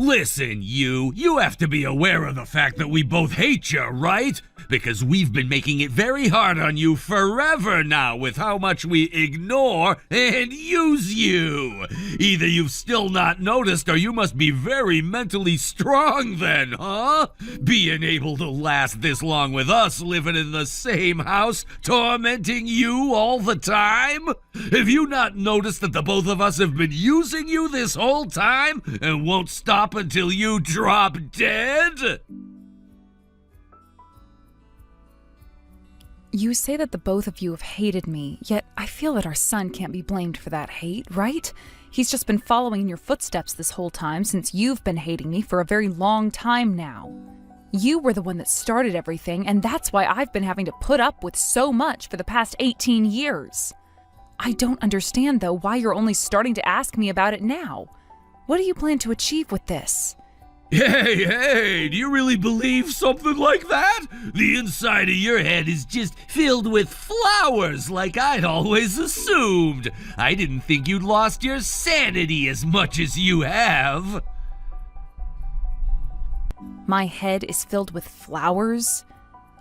Listen, you have to be aware of the fact that we both hate you, right? Because we've been making it very hard on you forever now with how much we ignore and use you. Either you've still not noticed or you must be very mentally strong then, huh? Being able to last this long with us living in the same house, tormenting you all the time? Have you not noticed that the both of us have been using you this whole time and won't stop until you drop dead? You say that the both of you have hated me, yet I feel that our son can't be blamed for that hate, right? He's just been following in your footsteps this whole time since you've been hating me for a very long time now. You were the one that started everything, and that's why I've been having to put up with so much for the past 18 years. I don't understand, though, why you're only starting to ask me about it now. What do you plan to achieve with this? Hey, do you really believe something like that? The inside of your head is just filled with flowers like I'd always assumed. I didn't think you'd lost your sanity as much as you have. My head is filled with flowers?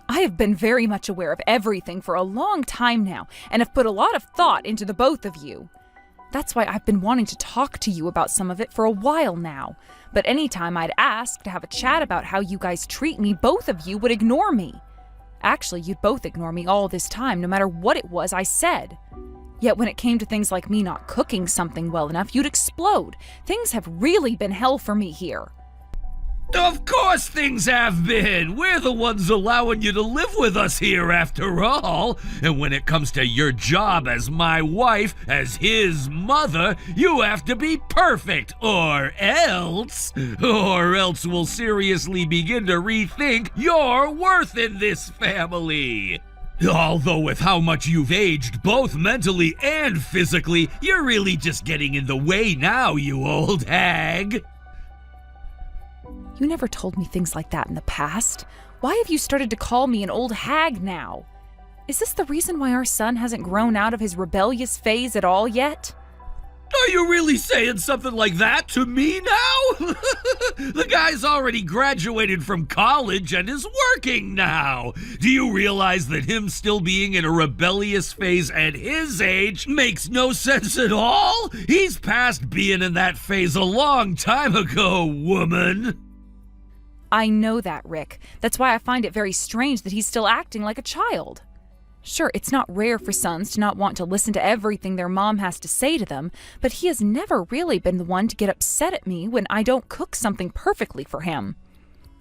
I have been very much aware of everything for a long time now, and have put a lot of thought into the both of you. That's why I've been wanting to talk to you about some of it for a while now. But anytime I'd ask to have a chat about how you guys treat me, both of you would ignore me. Actually, you'd both ignore me all this time, no matter what it was I said. Yet when it came to things like me not cooking something well enough, you'd explode. Things have really been hell for me here. Of course things have been. We're the ones allowing you to live with us here after all. And when it comes to your job as my wife, as his mother, you have to be perfect, or else we'll seriously begin to rethink your worth in this family. Although with how much you've aged, both mentally and physically, you're really just getting in the way now, you old hag. You never told me things like that in the past. Why have you started to call me an old hag now? Is this the reason why our son hasn't grown out of his rebellious phase at all yet? Are you really saying something like that to me now? The guy's already graduated from college and is working now. Do you realize that him still being in a rebellious phase at his age makes no sense at all? He's past being in that phase a long time ago, woman. I know that, Rick. That's why I find it very strange that he's still acting like a child. Sure, it's not rare for sons to not want to listen to everything their mom has to say to them, but he has never really been the one to get upset at me when I don't cook something perfectly for him.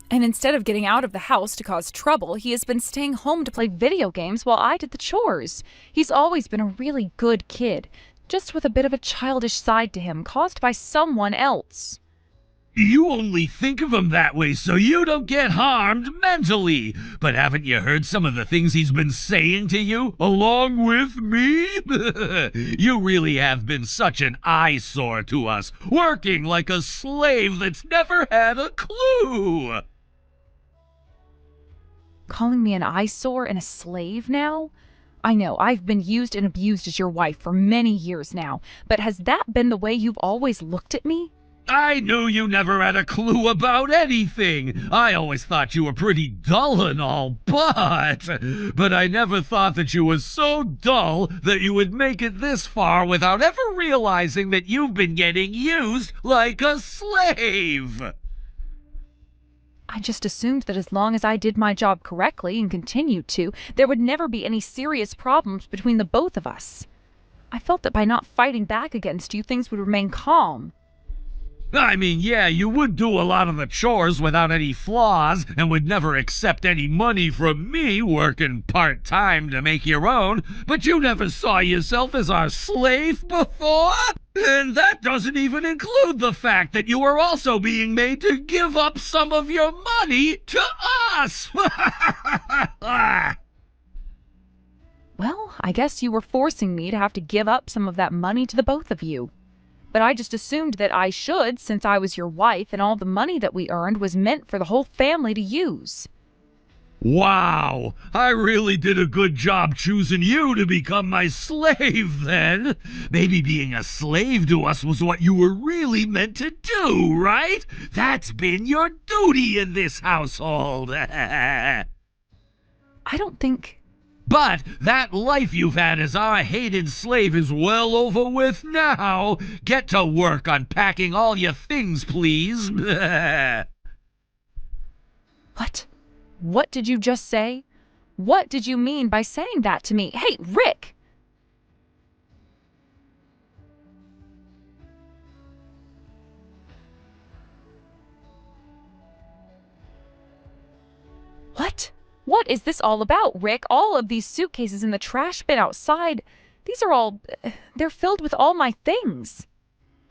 And instead of getting out of the house to cause trouble, he has been staying home to play video games while I did the chores. He's always been a really good kid, just with a bit of a childish side to him caused by someone else. You only think of him that way so you don't get harmed mentally. But haven't you heard some of the things he's been saying to you, along with me? You really have been such an eyesore to us, working like a slave that's never had a clue. Calling me an eyesore and a slave now? I know, I've been used and abused as your wife for many years now, but has that been the way you've always looked at me? I knew you never had a clue about anything. I always thought you were pretty dull and all, but I never thought that you were so dull that you would make it this far without ever realizing that you've been getting used like a slave. I just assumed that as long as I did my job correctly and continued to, there would never be any serious problems between the both of us. I felt that by not fighting back against you, things would remain calm. I mean, yeah, you would do a lot of the chores without any flaws and would never accept any money from me working part-time to make your own, but you never saw yourself as our slave before? And that doesn't even include the fact that you were also being made to give up some of your money to us! Well, I guess you were forcing me to have to give up some of that money to the both of you. But I just assumed that I should, since I was your wife and all the money that we earned was meant for the whole family to use. Wow, I really did a good job choosing you to become my slave then. Maybe being a slave to us was what you were really meant to do, right? That's been your duty in this household. I don't think. But that life you've had as our hated slave is well over with now. Get to work unpacking all your things, please. What? What did you just say? What did you mean by saying that to me? Hey, Rick! What? What is this all about, Rick? All of these suitcases in the trash bin outside, these are all... they're filled with all my things.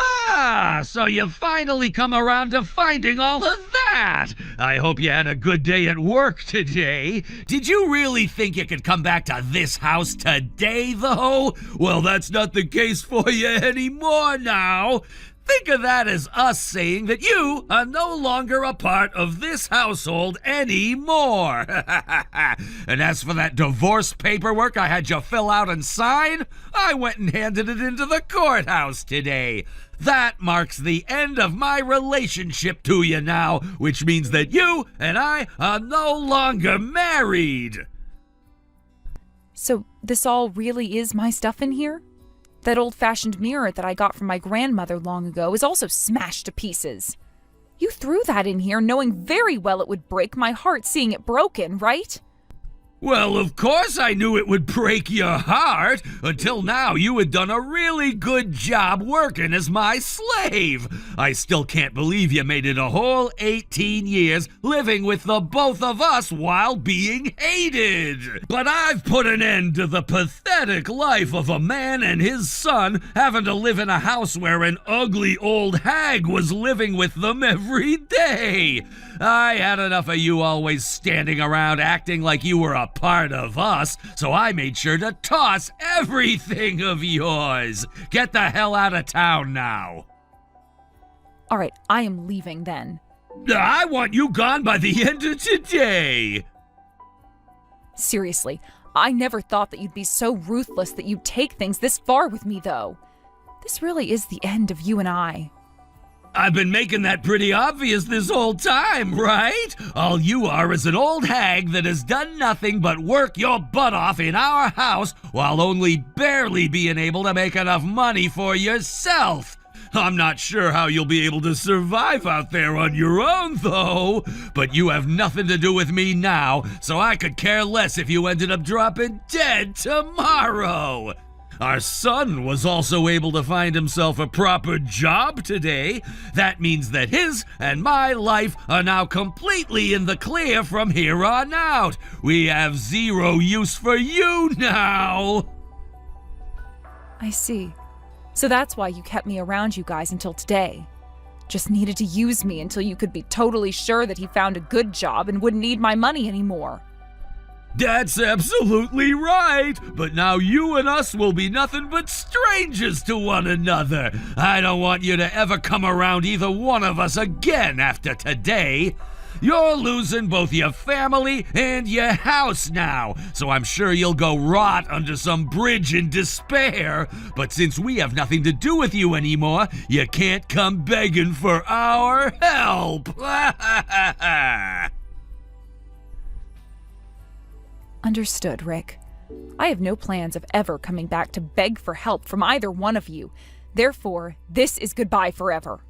Ah, so you finally come around to finding all of that. I hope you had a good day at work today. Did you really think you could come back to this house today, though? Well, that's not the case for you anymore now. Think of that as us saying that you are no longer a part of this household anymore. And as for that divorce paperwork I had you fill out and sign, I went and handed it into the courthouse today. That marks the end of my relationship to you now, which means that you and I are no longer married. So this all really is my stuff in here? That old-fashioned mirror that I got from my grandmother long ago is also smashed to pieces. You threw that in here knowing very well it would break my heart seeing it broken, right? Well, of course I knew it would break your heart. Until now, you had done a really good job working as my slave. I still can't believe you made it a whole 18 years living with the both of us while being hated. But I've put an end to the pathetic life of a man and his son having to live in a house where an ugly old hag was living with them every day. I had enough of you always standing around acting like you were a part of us, so I made sure to toss everything of yours. Get the hell out of town now. All right, I am leaving then. I want you gone by the end of today. Seriously, I never thought that you'd be so ruthless that you'd take things this far with me, though. This really is the end of you and I. I've been making that pretty obvious this whole time, right? All you are is an old hag that has done nothing but work your butt off in our house while only barely being able to make enough money for yourself. I'm not sure how you'll be able to survive out there on your own, though. But you have nothing to do with me now, so I could care less if you ended up dropping dead tomorrow. Our son was also able to find himself a proper job today. That means that his and my life are now completely in the clear from here on out. We have zero use for you now. I see. So that's why you kept me around you guys until today. Just needed to use me until you could be totally sure that he found a good job and wouldn't need my money anymore. That's absolutely right. But now you and us will be nothing but strangers to one another. I don't want you to ever come around either one of us again after today. You're losing both your family and your house now, so I'm sure you'll go rot under some bridge in despair. But since we have nothing to do with you anymore, you can't come begging for our help. Understood, Rick. I have no plans of ever coming back to beg for help from either one of you. Therefore, this is goodbye forever.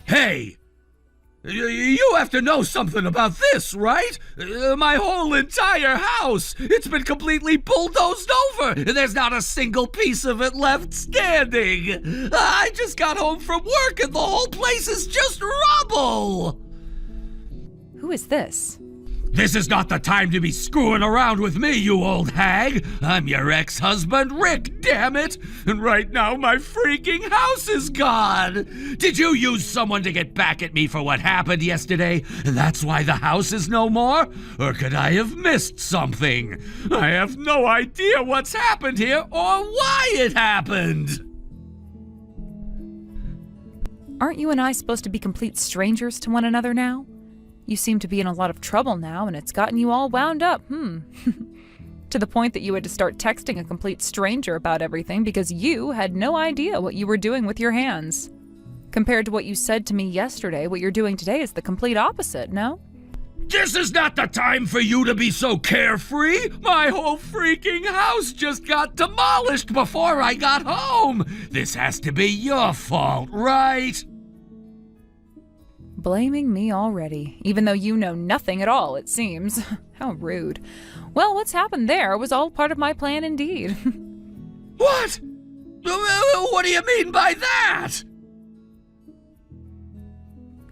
Hey! You have to know something about this, right? My whole entire house, it's been completely bulldozed over. There's not a single piece of it left standing. I just got home from work and the whole place is just rubble. Who is this? This is not the time to be screwing around with me, you old hag. I'm your ex-husband, Rick, damn it. And right now my freaking house is gone. Did you use someone to get back at me for what happened yesterday, and that's why the house is no more? Or could I have missed something? I have no idea what's happened here or why it happened. Aren't you and I supposed to be complete strangers to one another now? You seem to be in a lot of trouble now, and it's gotten you all wound up, To the point that you had to start texting a complete stranger about everything because you had no idea what you were doing with your hands. Compared to what you said to me yesterday, what you're doing today is the complete opposite, no? This is not the time for you to be so carefree. My whole freaking house just got demolished before I got home. This has to be your fault, right? Blaming me already, even though you know nothing at all, it seems. How rude. Well, what's happened there was all part of my plan indeed. What? What do you mean by that?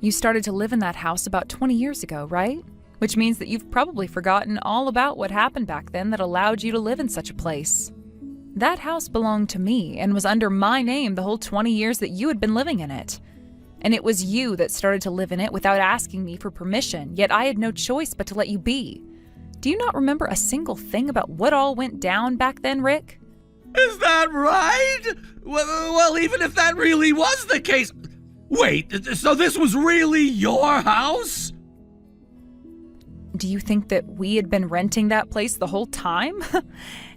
You started to live in that house about 20 years ago, right? Which means that you've probably forgotten all about what happened back then that allowed you to live in such a place. That house belonged to me and was under my name the whole 20 years that you had been living in it. And it was you that started to live in it without asking me for permission, yet I had no choice but to let you be. Do you not remember a single thing about what all went down back then, Rick? Is that right? Well, even if that really was the case... Wait, so this was really your house? Do you think that we had been renting that place the whole time?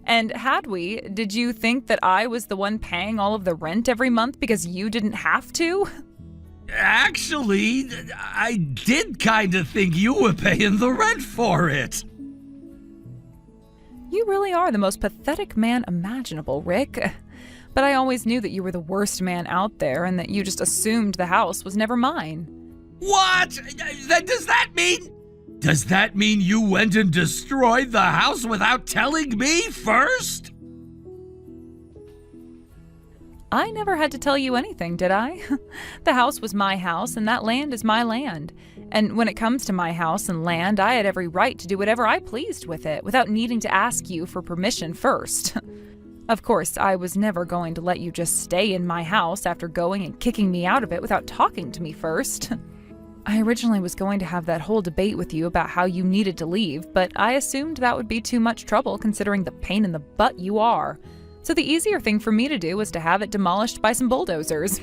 And had we, did you think that I was the one paying all of the rent every month because you didn't have to? Actually, I did kind of think you were paying the rent for it. You really are the most pathetic man imaginable, Rick. But I always knew that you were the worst man out there and that you just assumed the house was never mine. What? Does that mean you went and destroyed the house without telling me first? I never had to tell you anything, did I? The house was my house, and that land is my land. And when it comes to my house and land, I had every right to do whatever I pleased with it, without needing to ask you for permission first. Of course, I was never going to let you just stay in my house after going and kicking me out of it without talking to me first. I originally was going to have that whole debate with you about how you needed to leave, but I assumed that would be too much trouble considering the pain in the butt you are. So the easier thing for me to do was to have it demolished by some bulldozers.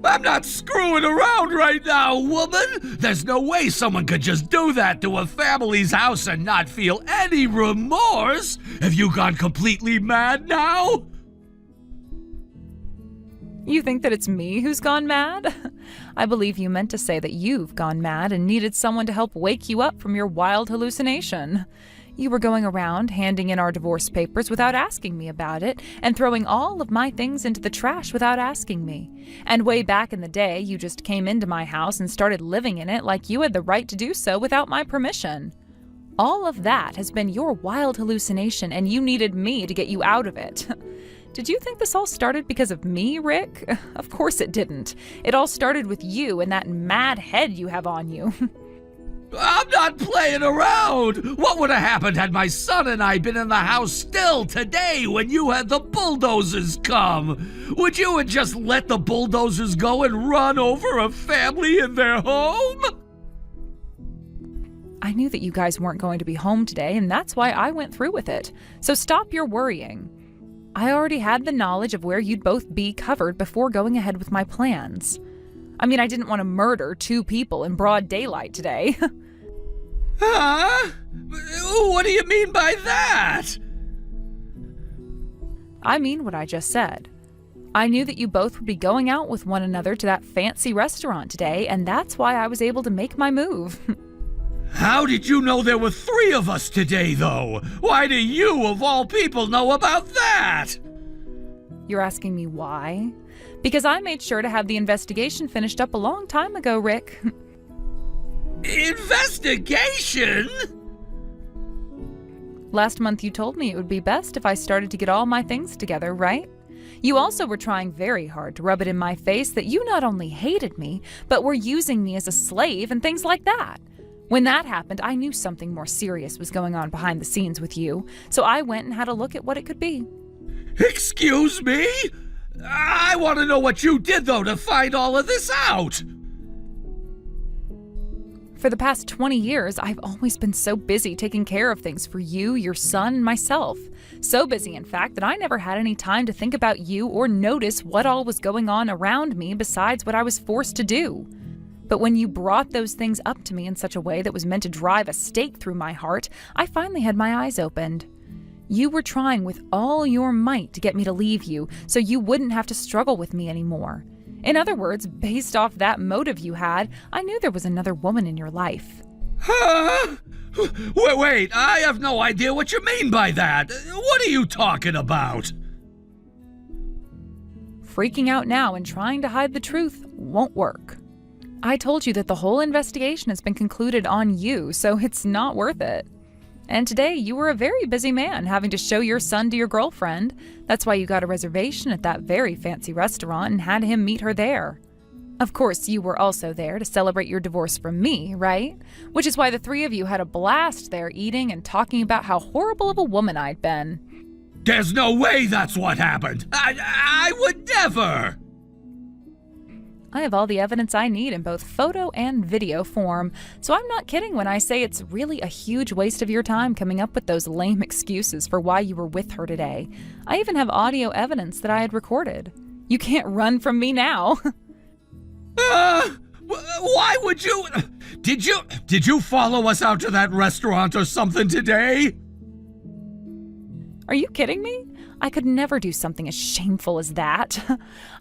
I'm not screwing around right now, woman! There's no way someone could just do that to a family's house and not feel any remorse! Have you gone completely mad now? You think that it's me who's gone mad? I believe you meant to say that you've gone mad and needed someone to help wake you up from your wild hallucination. You were going around handing in our divorce papers without asking me about it, and throwing all of my things into the trash without asking me. And way back in the day, you just came into my house and started living in it like you had the right to do so without my permission. All of that has been your wild hallucination, and you needed me to get you out of it. Did you think this all started because of me, Rick? Of course it didn't. It all started with you and that mad head you have on you. I'm not playing around! What would have happened had my son and I been in the house still today when you had the bulldozers come? Would you have just let the bulldozers go and run over a family in their home? I knew that you guys weren't going to be home today, and that's why I went through with it. So stop your worrying. I already had the knowledge of where you'd both be covered before going ahead with my plans. I mean, I didn't want to murder 2 people in broad daylight today. Huh? What do you mean by that? I mean what I just said. I knew that you both would be going out with one another to that fancy restaurant today, and that's why I was able to make my move. How did you know there were 3 of us today, though? Why do you, of all people, know about that? You're asking me why? Because I made sure to have the investigation finished up a long time ago, Rick. Investigation? Last month you told me it would be best if I started to get all my things together, right? You also were trying very hard to rub it in my face that you not only hated me, but were using me as a slave and things like that. When that happened, I knew something more serious was going on behind the scenes with you, so I went and had a look at what it could be. Excuse me? I want to know what you did, though, to find all of this out. For the past 20 years, I've always been so busy taking care of things for you, your son, and myself. So busy, in fact, that I never had any time to think about you or notice what all was going on around me besides what I was forced to do. But when you brought those things up to me in such a way that was meant to drive a stake through my heart, I finally had my eyes opened. You were trying with all your might to get me to leave you so you wouldn't have to struggle with me anymore. In other words, based off that motive you had, I knew there was another woman in your life. Huh? Wait, I have no idea what you mean by that. What are you talking about? Freaking out now and trying to hide the truth won't work. I told you that the whole investigation has been concluded on you, so it's not worth it. And today you were a very busy man having to show your son to your girlfriend. That's why you got a reservation at that very fancy restaurant and had him meet her there. Of course, you were also there to celebrate your divorce from me, right? Which is why the three of you had a blast there eating and talking about how horrible of a woman I'd been. There's no way that's what happened. I would never. I have all the evidence I need in both photo and video form, so I'm not kidding when I say it's really a huge waste of your time coming up with those lame excuses for why you were with her today. I even have audio evidence that I had recorded. You can't run from me now. Why would you? Did you follow us out to that restaurant or something today? Are you kidding me? I could never do something as shameful as that.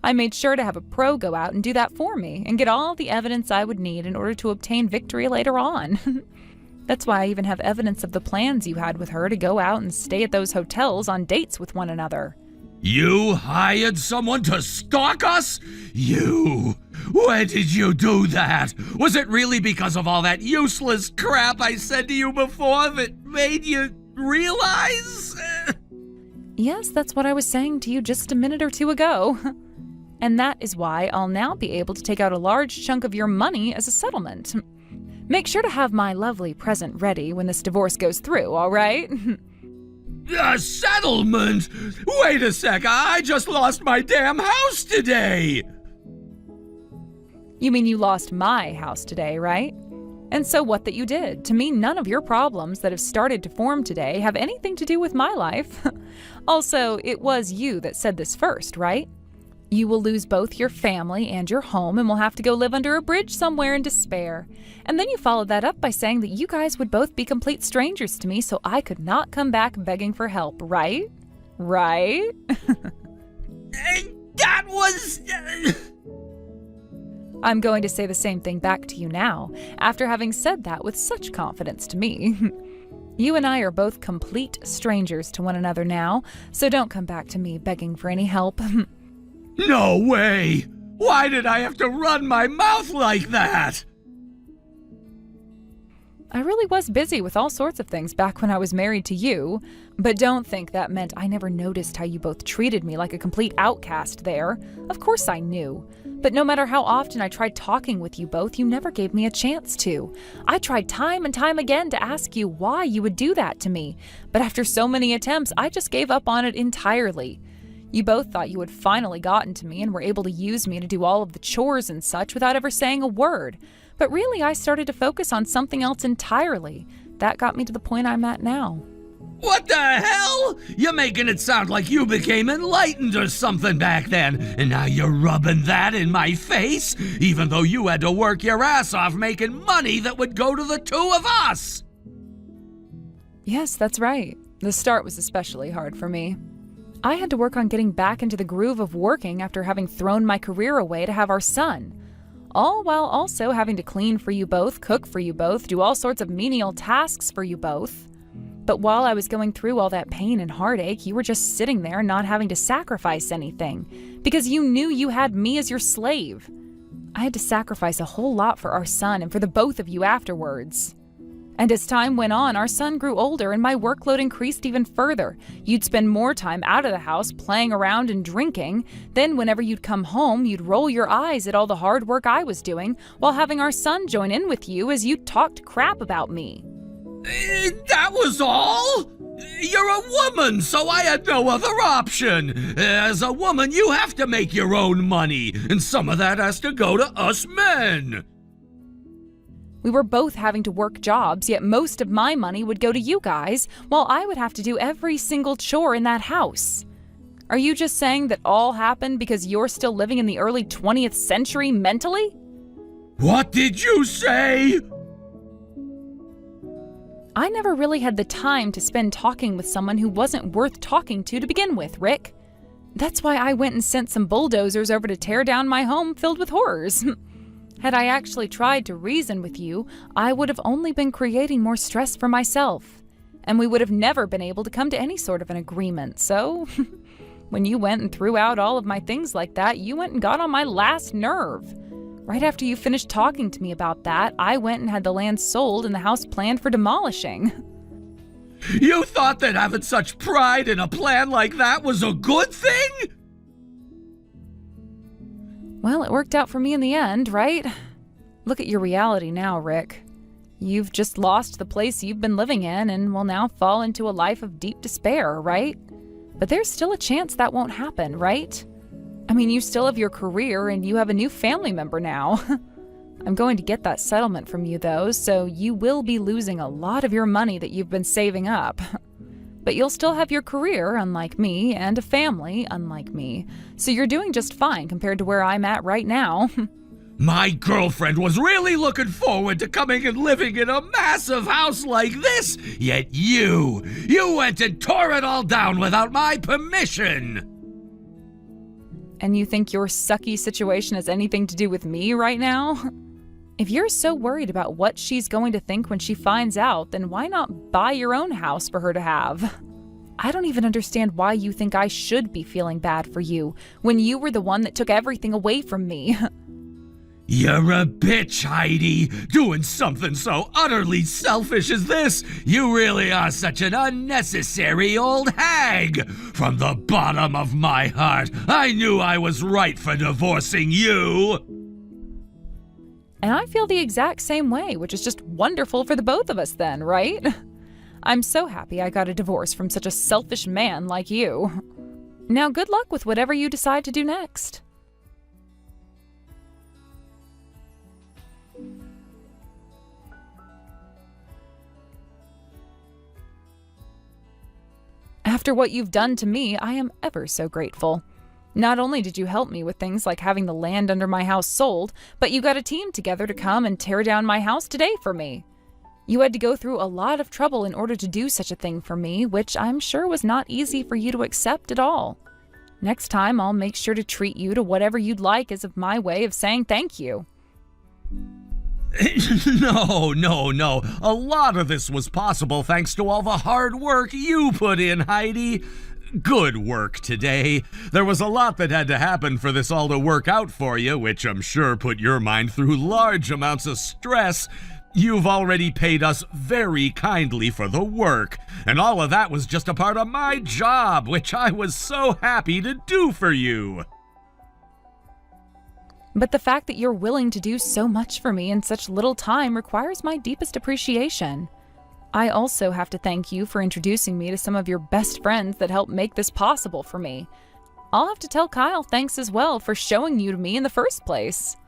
I made sure to have a pro go out and do that for me and get all the evidence I would need in order to obtain victory later on. That's why I even have evidence of the plans you had with her to go out and stay at those hotels on dates with one another. You hired someone to stalk us? Why did you do that? Was it really because of all that useless crap I said to you before that made you realize? Yes, that's what I was saying to you just a minute or two ago. And that is why I'll now be able to take out a large chunk of your money as a settlement. Make sure to have my lovely present ready when this divorce goes through, all right? A settlement? Wait a sec, I just lost my damn house today! You mean you lost my house today, right? And so what that you did. To me, none of your problems that have started to form today have anything to do with my life. Also, it was you that said this first, right? You will lose both your family and your home and will have to go live under a bridge somewhere in despair. And then you followed that up by saying that you guys would both be complete strangers to me, so I could not come back begging for help, right? Right? That was... I'm going to say the same thing back to you now, after having said that with such confidence to me. You and I are both complete strangers to one another now, so don't come back to me begging for any help. No way! Why did I have to run my mouth like that? I really was busy with all sorts of things back when I was married to you, but don't think that meant I never noticed how you both treated me like a complete outcast there. Of course I knew. But no matter how often I tried talking with you both, you never gave me a chance to. I tried time and time again to ask you why you would do that to me, but after so many attempts, I just gave up on it entirely. You both thought you had finally gotten to me and were able to use me to do all of the chores and such without ever saying a word. But really, I started to focus on something else entirely. That got me to the point I'm at now. What the hell? You're making it sound like you became enlightened or something back then, and now you're rubbing that in my face, even though you had to work your ass off making money that would go to the two of us. Yes, that's right. The start was especially hard for me. I had to work on getting back into the groove of working after having thrown my career away to have our son. All while also having to clean for you both, cook for you both, do all sorts of menial tasks for you both. But while I was going through all that pain and heartache, you were just sitting there not having to sacrifice anything, because you knew you had me as your slave. I had to sacrifice a whole lot for our son and for the both of you afterwards. And as time went on, our son grew older and my workload increased even further. You'd spend more time out of the house playing around and drinking. Then whenever you'd come home, you'd roll your eyes at all the hard work I was doing while having our son join in with you as you talked crap about me. That was all? You're a woman, so I had no other option. As a woman, you have to make your own money, and some of that has to go to us men. We were both having to work jobs, yet most of my money would go to you guys, while I would have to do every single chore in that house. Are you just saying that all happened because you're still living in the early 20th century mentally? What did you say? I never really had the time to spend talking with someone who wasn't worth talking to begin with, Rick. That's why I went and sent some bulldozers over to tear down my home filled with horrors. Had I actually tried to reason with you, I would have only been creating more stress for myself, and we would have never been able to come to any sort of an agreement. So, when you went and threw out all of my things like that, you went and got on my last nerve. Right after you finished talking to me about that, I went and had the land sold and the house planned for demolishing. You thought that having such pride in a plan like that was a good thing? Well, it worked out for me in the end, right? Look at your reality now, Rick. You've just lost the place you've been living in and will now fall into a life of deep despair, right? But there's still a chance that won't happen, right? I mean, you still have your career and you have a new family member now. I'm going to get that settlement from you, though, so you will be losing a lot of your money that you've been saving up. But you'll still have your career, unlike me, and a family, unlike me. So you're doing just fine compared to where I'm at right now. My girlfriend was really looking forward to coming and living in a massive house like this, yet you went and tore it all down without my permission. And you think your sucky situation has anything to do with me right now? If you're so worried about what she's going to think when she finds out, then why not buy your own house for her to have? I don't even understand why you think I should be feeling bad for you, when you were the one that took everything away from me. You're a bitch, Heidi. Doing something so utterly selfish as this. You really are such an unnecessary old hag. From the bottom of my heart, I knew I was right for divorcing you. And I feel the exact same way, which is just wonderful for the both of us then, right? I'm so happy I got a divorce from such a selfish man like you. Now good luck with whatever you decide to do next. After what you've done to me, I am ever so grateful. Not only did you help me with things like having the land under my house sold, but you got a team together to come and tear down my house today for me. You had to go through a lot of trouble in order to do such a thing for me, which I'm sure was not easy for you to accept at all. Next time, I'll make sure to treat you to whatever you'd like as of my way of saying thank you. No. A lot of this was possible thanks to all the hard work you put in, Heidi. Good work today. There was a lot that had to happen for this all to work out for you, which I'm sure put your mind through large amounts of stress. You've already paid us very kindly for the work, and all of that was just a part of my job, which I was so happy to do for you. But the fact that you're willing to do so much for me in such little time requires my deepest appreciation. I also have to thank you for introducing me to some of your best friends that helped make this possible for me. I'll have to tell Kyle thanks as well for showing you to me in the first place.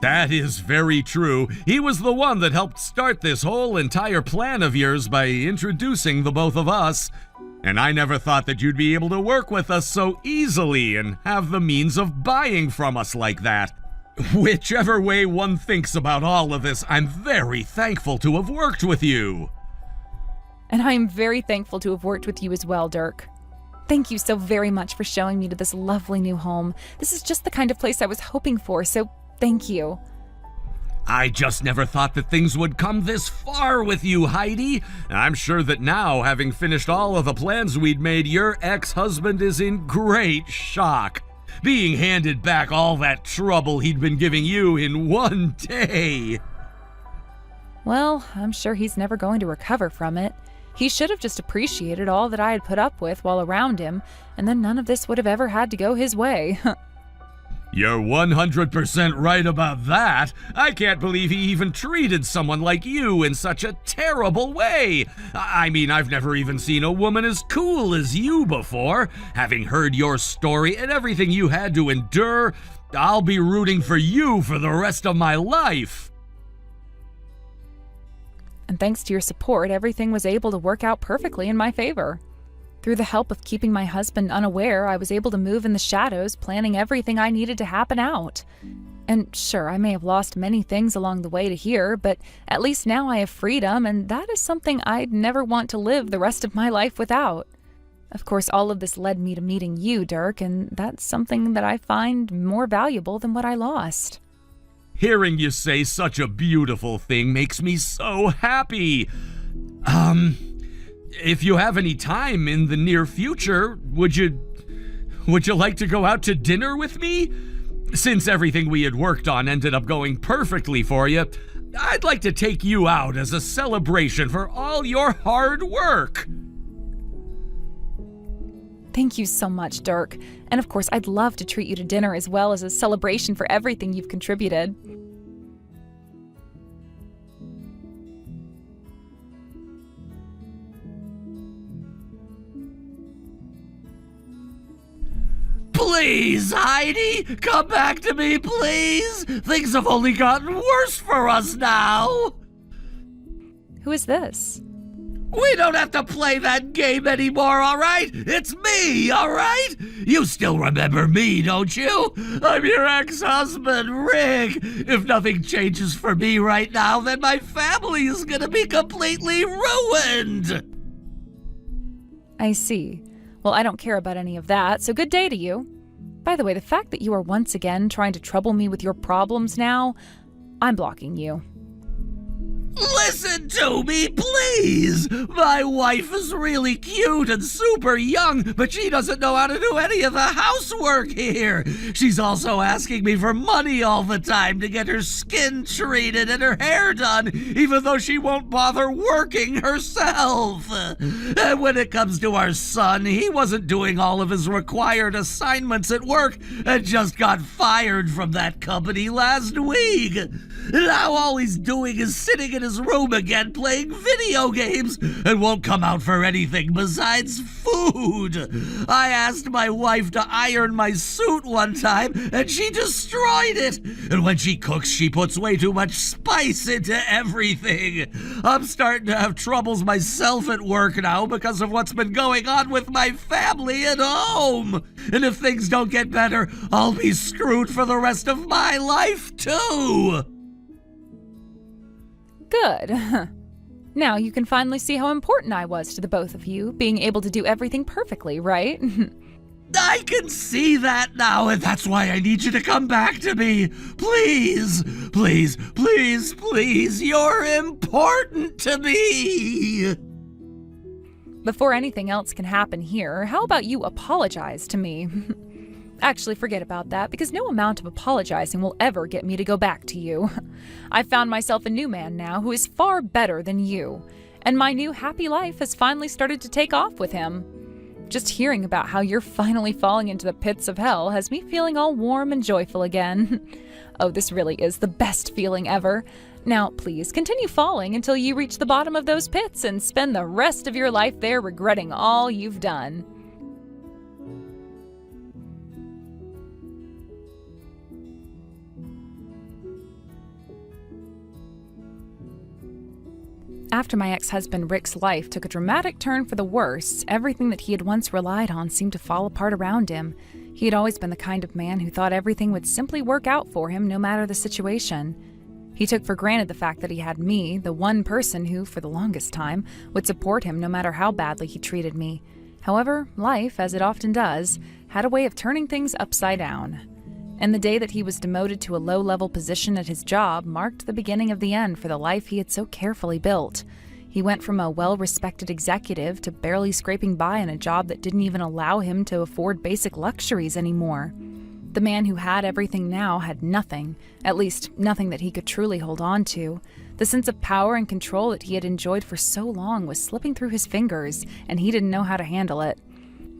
That is very true. He was the one that helped start this whole entire plan of yours by introducing the both of us. And I never thought that you'd be able to work with us so easily and have the means of buying from us like that. Whichever way one thinks about all of this, I'm very thankful to have worked with you. And I am very thankful to have worked with you as well, Dirk. Thank you so very much for showing me to this lovely new home. This is just the kind of place I was hoping for, so thank you. I just never thought that things would come this far with you, Heidi. I'm sure that now, having finished all of the plans we'd made, your ex-husband is in great shock. Being handed back all that trouble he'd been giving you in one day. Well, I'm sure he's never going to recover from it. He should have just appreciated all that I had put up with while around him, and then none of this would have ever had to go his way. You're 100% right about that. I can't believe he even treated someone like you in such a terrible way. I mean, I've never even seen a woman as cool as you before. Having heard your story and everything you had to endure, I'll be rooting for you for the rest of my life. And thanks to your support, everything was able to work out perfectly in my favor. Through the help of keeping my husband unaware, I was able to move in the shadows, planning everything I needed to happen out. And sure, I may have lost many things along the way to here, but at least now I have freedom, and that is something I'd never want to live the rest of my life without. Of course, all of this led me to meeting you, Dirk, and that's something that I find more valuable than what I lost. Hearing you say such a beautiful thing makes me so happy. If you have any time in the near future, would you like to go out to dinner with me? Since everything we had worked on ended up going perfectly for you, I'd like to take you out as a celebration for all your hard work. Thank you so much, Dirk. And of course, I'd love to treat you to dinner as well as a celebration for everything you've contributed. Please, Heidi, come back to me, please. Things have only gotten worse for us now. Who is this? We don't have to play that game anymore, all right? It's me, all right? You still remember me, don't you? I'm your ex-husband, Rick. If nothing changes for me right now, then my family is gonna be completely ruined. I see. Well, I don't care about any of that, so good day to you. By the way, the fact that you are once again trying to trouble me with your problems now, I'm blocking you. Listen to me, please! My wife is really cute and super young, but she doesn't know how to do any of the housework here. She's also asking me for money all the time to get her skin treated and her hair done, even though she won't bother working herself. And when it comes to our son, he wasn't doing all of his required assignments at work and just got fired from that company last week. Now all he's doing is sitting in his room again playing video games and won't come out for anything besides food. I asked my wife to iron my suit one time and she destroyed it. And when she cooks, she puts way too much spice into everything. I'm starting to have troubles myself at work now because of what's been going on with my family at home. And if things don't get better, I'll be screwed for the rest of my life too. Good. Now you can finally see how important I was to the both of you, being able to do everything perfectly, right? I can see that now, and that's why I need you to come back to me. Please, please, please, please, you're important to me. Before anything else can happen here, how about you apologize to me? Actually, forget about that, because no amount of apologizing will ever get me to go back to you. I've found myself a new man now who is far better than you, and my new happy life has finally started to take off with him. Just hearing about how you're finally falling into the pits of hell has me feeling all warm and joyful again. Oh, this really is the best feeling ever. Now, please continue falling until you reach the bottom of those pits and spend the rest of your life there regretting all you've done. After my ex-husband Rick's life took a dramatic turn for the worse, everything that he had once relied on seemed to fall apart around him. He had always been the kind of man who thought everything would simply work out for him no matter the situation. He took for granted the fact that he had me, the one person who, for the longest time, would support him no matter how badly he treated me. However, life, as it often does, had a way of turning things upside down. And the day that he was demoted to a low-level position at his job marked the beginning of the end for the life he had so carefully built. He went from a well-respected executive to barely scraping by in a job that didn't even allow him to afford basic luxuries anymore. The man who had everything now had nothing, at least nothing that he could truly hold on to. The sense of power and control that he had enjoyed for so long was slipping through his fingers, and he didn't know how to handle it.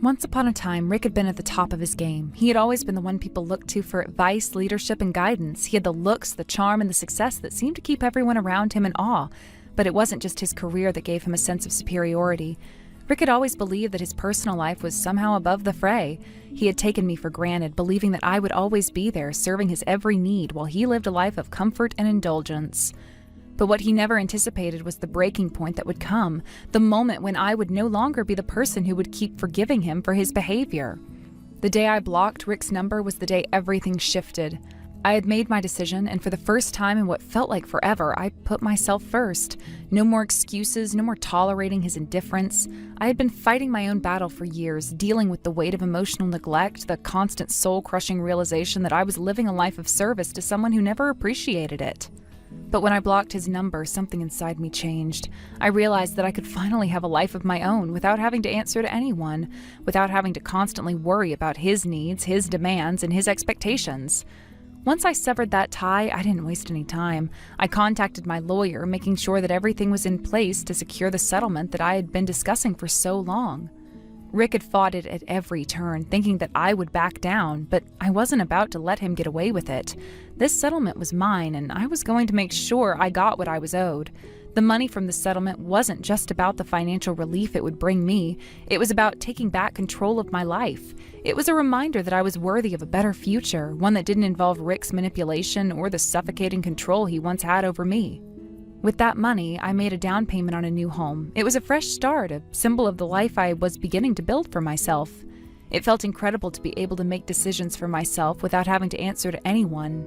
Once upon a time, Rick had been at the top of his game. He had always been the one people looked to for advice, leadership, and guidance. He had the looks, the charm, and the success that seemed to keep everyone around him in awe. But it wasn't just his career that gave him a sense of superiority. Rick had always believed that his personal life was somehow above the fray. He had taken me for granted, believing that I would always be there, serving his every need, while he lived a life of comfort and indulgence. But what he never anticipated was the breaking point that would come, the moment when I would no longer be the person who would keep forgiving him for his behavior. The day I blocked Rick's number was the day everything shifted. I had made my decision, and for the first time in what felt like forever, I put myself first. No more excuses, no more tolerating his indifference. I had been fighting my own battle for years, dealing with the weight of emotional neglect, the constant soul-crushing realization that I was living a life of service to someone who never appreciated it. But when I blocked his number, something inside me changed. I realized that I could finally have a life of my own without having to answer to anyone, without having to constantly worry about his needs, his demands, and his expectations. Once I severed that tie, I didn't waste any time. I contacted my lawyer, making sure that everything was in place to secure the settlement that I had been discussing for so long. Rick had fought it at every turn, thinking that I would back down, but I wasn't about to let him get away with it. This settlement was mine, and I was going to make sure I got what I was owed. The money from the settlement wasn't just about the financial relief it would bring me. It was about taking back control of my life. It was a reminder that I was worthy of a better future, one that didn't involve Rick's manipulation or the suffocating control he once had over me. With that money, I made a down payment on a new home. It was a fresh start, a symbol of the life I was beginning to build for myself. It felt incredible to be able to make decisions for myself without having to answer to anyone.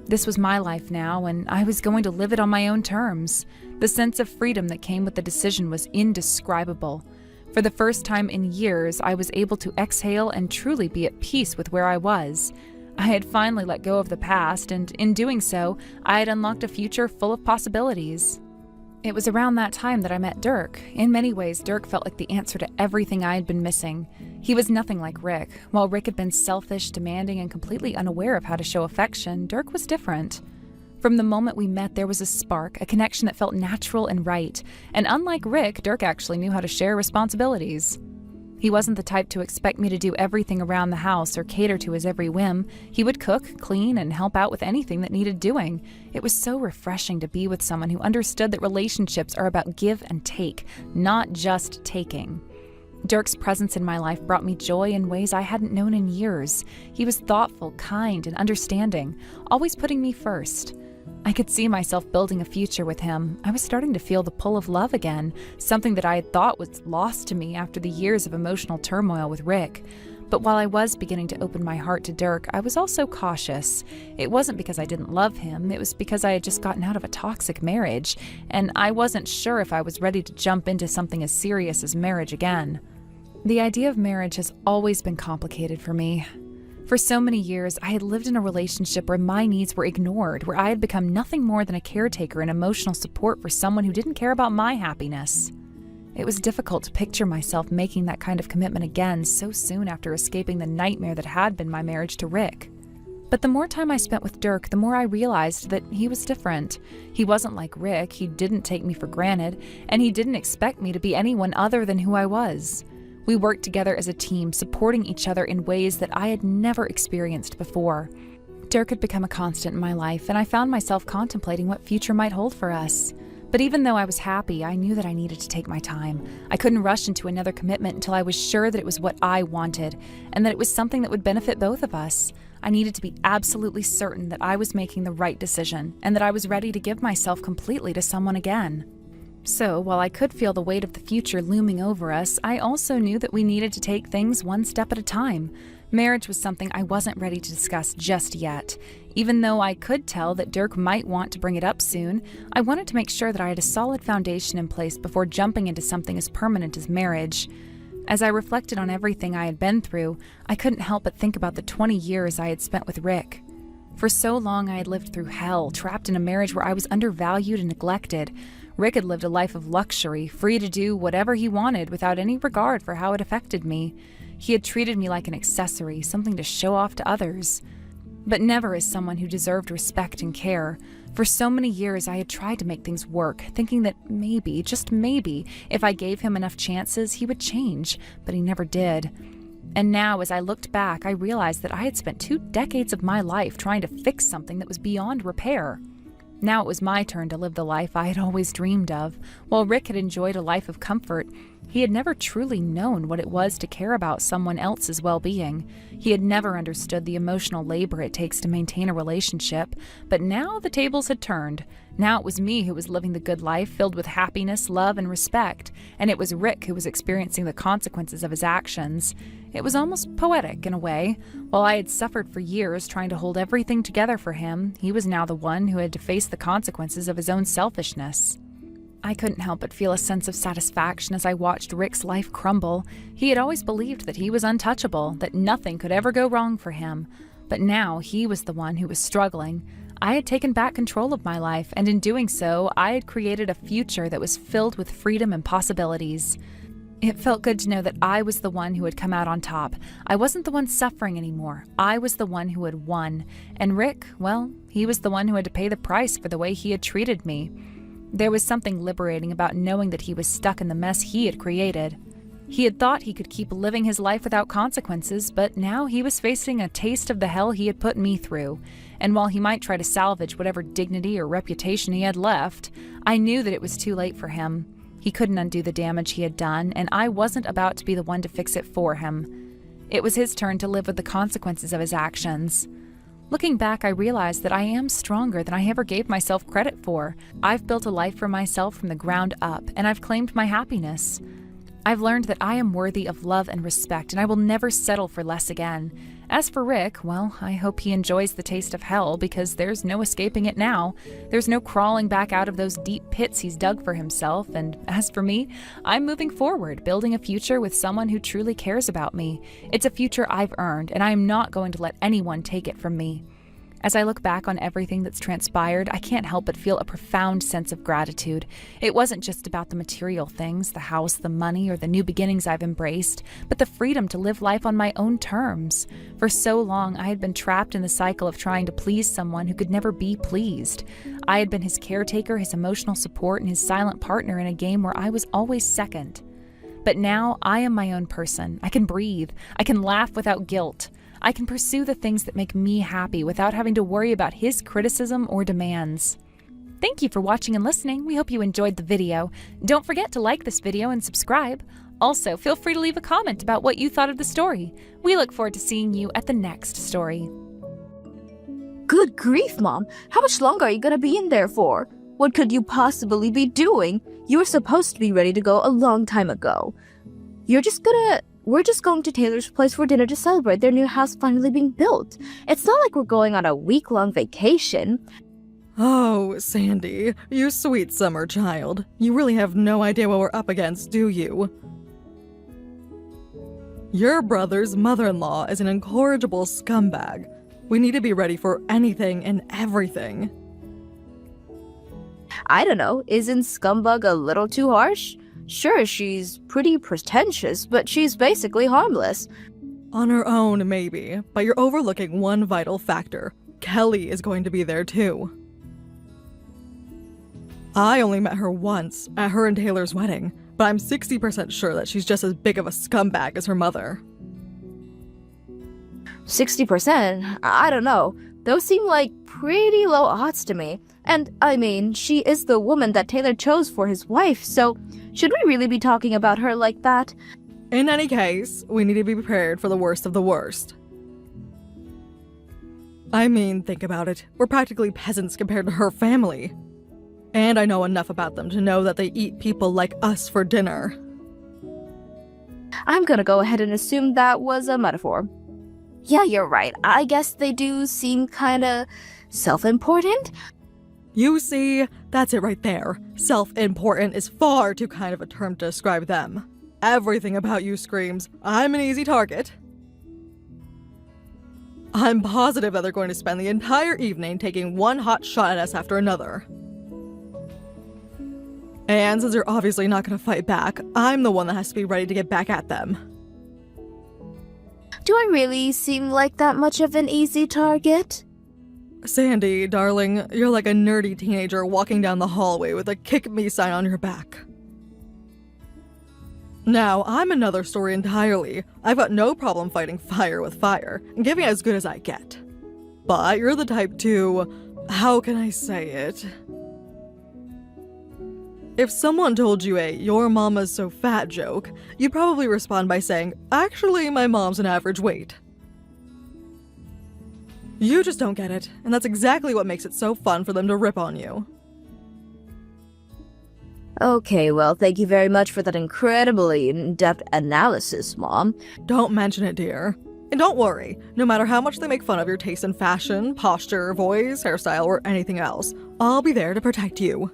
This was my life now, and I was going to live it on my own terms. The sense of freedom that came with the decision was indescribable. For the first time in years, I was able to exhale and truly be at peace with where I was. I had finally let go of the past, and in doing so, I had unlocked a future full of possibilities. It was around that time that I met Dirk. In many ways, Dirk felt like the answer to everything I had been missing. He was nothing like Rick. While Rick had been selfish, demanding, and completely unaware of how to show affection, Dirk was different. From the moment we met, there was a spark, a connection that felt natural and right. And unlike Rick, Dirk actually knew how to share responsibilities. He wasn't the type to expect me to do everything around the house or cater to his every whim. He would cook, clean, and help out with anything that needed doing. It was so refreshing to be with someone who understood that relationships are about give and take, not just taking. Dirk's presence in my life brought me joy in ways I hadn't known in years. He was thoughtful, kind, and understanding, always putting me first. I could see myself building a future with him. I was starting to feel the pull of love again, something that I had thought was lost to me after the years of emotional turmoil with Rick. But while I was beginning to open my heart to Dirk, I was also cautious. It wasn't because I didn't love him, it was because I had just gotten out of a toxic marriage, and I wasn't sure if I was ready to jump into something as serious as marriage again. The idea of marriage has always been complicated for me. For so many years, I had lived in a relationship where my needs were ignored, where I had become nothing more than a caretaker and emotional support for someone who didn't care about my happiness. It was difficult to picture myself making that kind of commitment again so soon after escaping the nightmare that had been my marriage to Rick. But the more time I spent with Dirk, the more I realized that he was different. He wasn't like Rick, he didn't take me for granted, and he didn't expect me to be anyone other than who I was. We worked together as a team, supporting each other in ways that I had never experienced before. Dirk had become a constant in my life, and I found myself contemplating what future might hold for us. But even though I was happy, I knew that I needed to take my time. I couldn't rush into another commitment until I was sure that it was what I wanted, and that it was something that would benefit both of us. I needed to be absolutely certain that I was making the right decision, and that I was ready to give myself completely to someone again. So, while I could feel the weight of the future looming over us, I also knew that we needed to take things one step at a time. Marriage was something I wasn't ready to discuss just yet. Even though I could tell that Dirk might want to bring it up soon, I wanted to make sure that I had a solid foundation in place before jumping into something as permanent as marriage. As I reflected on everything I had been through, I couldn't help but think about the 20 years I had spent with Rick. For so long I had lived through hell, trapped in a marriage where I was undervalued and neglected. Rick had lived a life of luxury, free to do whatever he wanted without any regard for how it affected me. He had treated me like an accessory, something to show off to others, but never as someone who deserved respect and care. For so many years, I had tried to make things work, thinking that maybe, just maybe, if I gave him enough chances, he would change, but he never did. And now, as I looked back, I realized that I had spent 2 decades of my life trying to fix something that was beyond repair. Now it was my turn to live the life I had always dreamed of. While Rick had enjoyed a life of comfort, he had never truly known what it was to care about someone else's well-being. He had never understood the emotional labor it takes to maintain a relationship. But now the tables had turned. Now it was me who was living the good life, filled with happiness, love, and respect. And it was Rick who was experiencing the consequences of his actions. It was almost poetic in a way. While I had suffered for years trying to hold everything together for him, he was now the one who had to face the consequences of his own selfishness. I couldn't help but feel a sense of satisfaction as I watched Rick's life crumble. He had always believed that he was untouchable, that nothing could ever go wrong for him. But now he was the one who was struggling. I had taken back control of my life, and in doing so, I had created a future that was filled with freedom and possibilities. It felt good to know that I was the one who had come out on top. I wasn't the one suffering anymore. I was the one who had won. And Rick, well, he was the one who had to pay the price for the way he had treated me. There was something liberating about knowing that he was stuck in the mess he had created. He had thought he could keep living his life without consequences, but now he was facing a taste of the hell he had put me through. And while he might try to salvage whatever dignity or reputation he had left, I knew that it was too late for him. He couldn't undo the damage he had done, and I wasn't about to be the one to fix it for him. It was his turn to live with the consequences of his actions. Looking back, I realized that I am stronger than I ever gave myself credit for. I've built a life for myself from the ground up, and I've claimed my happiness. I've learned that I am worthy of love and respect, and I will never settle for less again. As for Rick, well, I hope he enjoys the taste of hell, because there's no escaping it now. There's no crawling back out of those deep pits he's dug for himself, and as for me, I'm moving forward, building a future with someone who truly cares about me. It's a future I've earned, and I am not going to let anyone take it from me. As I look back on everything that's transpired, I can't help but feel a profound sense of gratitude. It wasn't just about the material things, the house, the money, or the new beginnings I've embraced, but the freedom to live life on my own terms. For so long, I had been trapped in the cycle of trying to please someone who could never be pleased. I had been his caretaker, his emotional support, and his silent partner in a game where I was always second. But now, I am my own person. I can breathe. I can laugh without guilt. I can pursue the things that make me happy without having to worry about his criticism or demands. Thank you for watching and listening. We hope you enjoyed the video. Don't forget to like this video and subscribe. Also, feel free to leave a comment about what you thought of the story. We look forward to seeing you at the next story. Good grief, Mom. How much longer are you gonna be in there for? What could you possibly be doing? You were supposed to be ready to go a long time ago. We're just going to Taylor's place for dinner to celebrate their new house finally being built. It's not like we're going on a week-long vacation. Oh, Sandy, you sweet summer child. You really have no idea what we're up against, do you? Your brother's mother-in-law is an incorrigible scumbag. We need to be ready for anything and everything. I don't know, isn't scumbag a little too harsh? Sure, she's pretty pretentious, but she's basically harmless. On her own, maybe, but you're overlooking one vital factor. Kelly is going to be there too. I only met her once, at her and Taylor's wedding, but I'm 60% sure that she's just as big of a scumbag as her mother. 60%? I don't know. Those seem like pretty low odds to me. And, I mean, she is the woman that Taylor chose for his wife, so should we really be talking about her like that? In any case, we need to be prepared for the worst of the worst. I mean, think about it. We're practically peasants compared to her family. And I know enough about them to know that they eat people like us for dinner. I'm gonna go ahead and assume that was a metaphor. Yeah, you're right. I guess they do seem kinda self-important. You see, that's it right there. Self-important is far too kind of a term to describe them. Everything about you screams, I'm an easy target. I'm positive that they're going to spend the entire evening taking one hot shot at us after another. And since you're obviously not gonna fight back, I'm the one that has to be ready to get back at them. Do I really seem like that much of an easy target? Sandy, darling, you're like a nerdy teenager walking down the hallway with a kick me sign on your back. Now, I'm another story entirely. I've got no problem fighting fire with fire and giving as good as I get. But you're the type to, how can I say it? If someone told you a "your mama's so fat" joke, you'd probably respond by saying, actually, my mom's an average weight. You just don't get it, and that's exactly what makes it so fun for them to rip on you. Okay, well, thank you very much for that incredibly in-depth analysis, Mom. Don't mention it, dear. And don't worry, no matter how much they make fun of your taste in fashion, posture, voice, hairstyle, or anything else, I'll be there to protect you.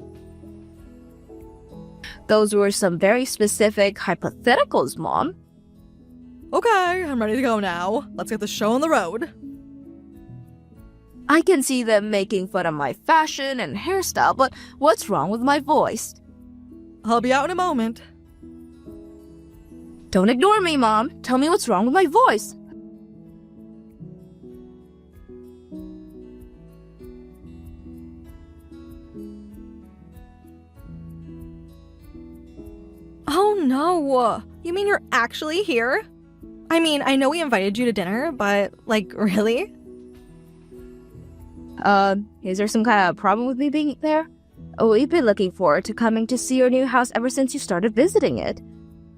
Those were some very specific hypotheticals, Mom. Okay, I'm ready to go now. Let's get the show on the road. I can see them making fun of my fashion and hairstyle, but what's wrong with my voice? I'll be out in a moment. Don't ignore me, Mom. Tell me what's wrong with my voice. Oh no! You mean you're actually here? I mean, I know we invited you to dinner, but, like, really? Is there some kind of problem with me being there? Oh, we've been looking forward to coming to see your new house ever since you started visiting it.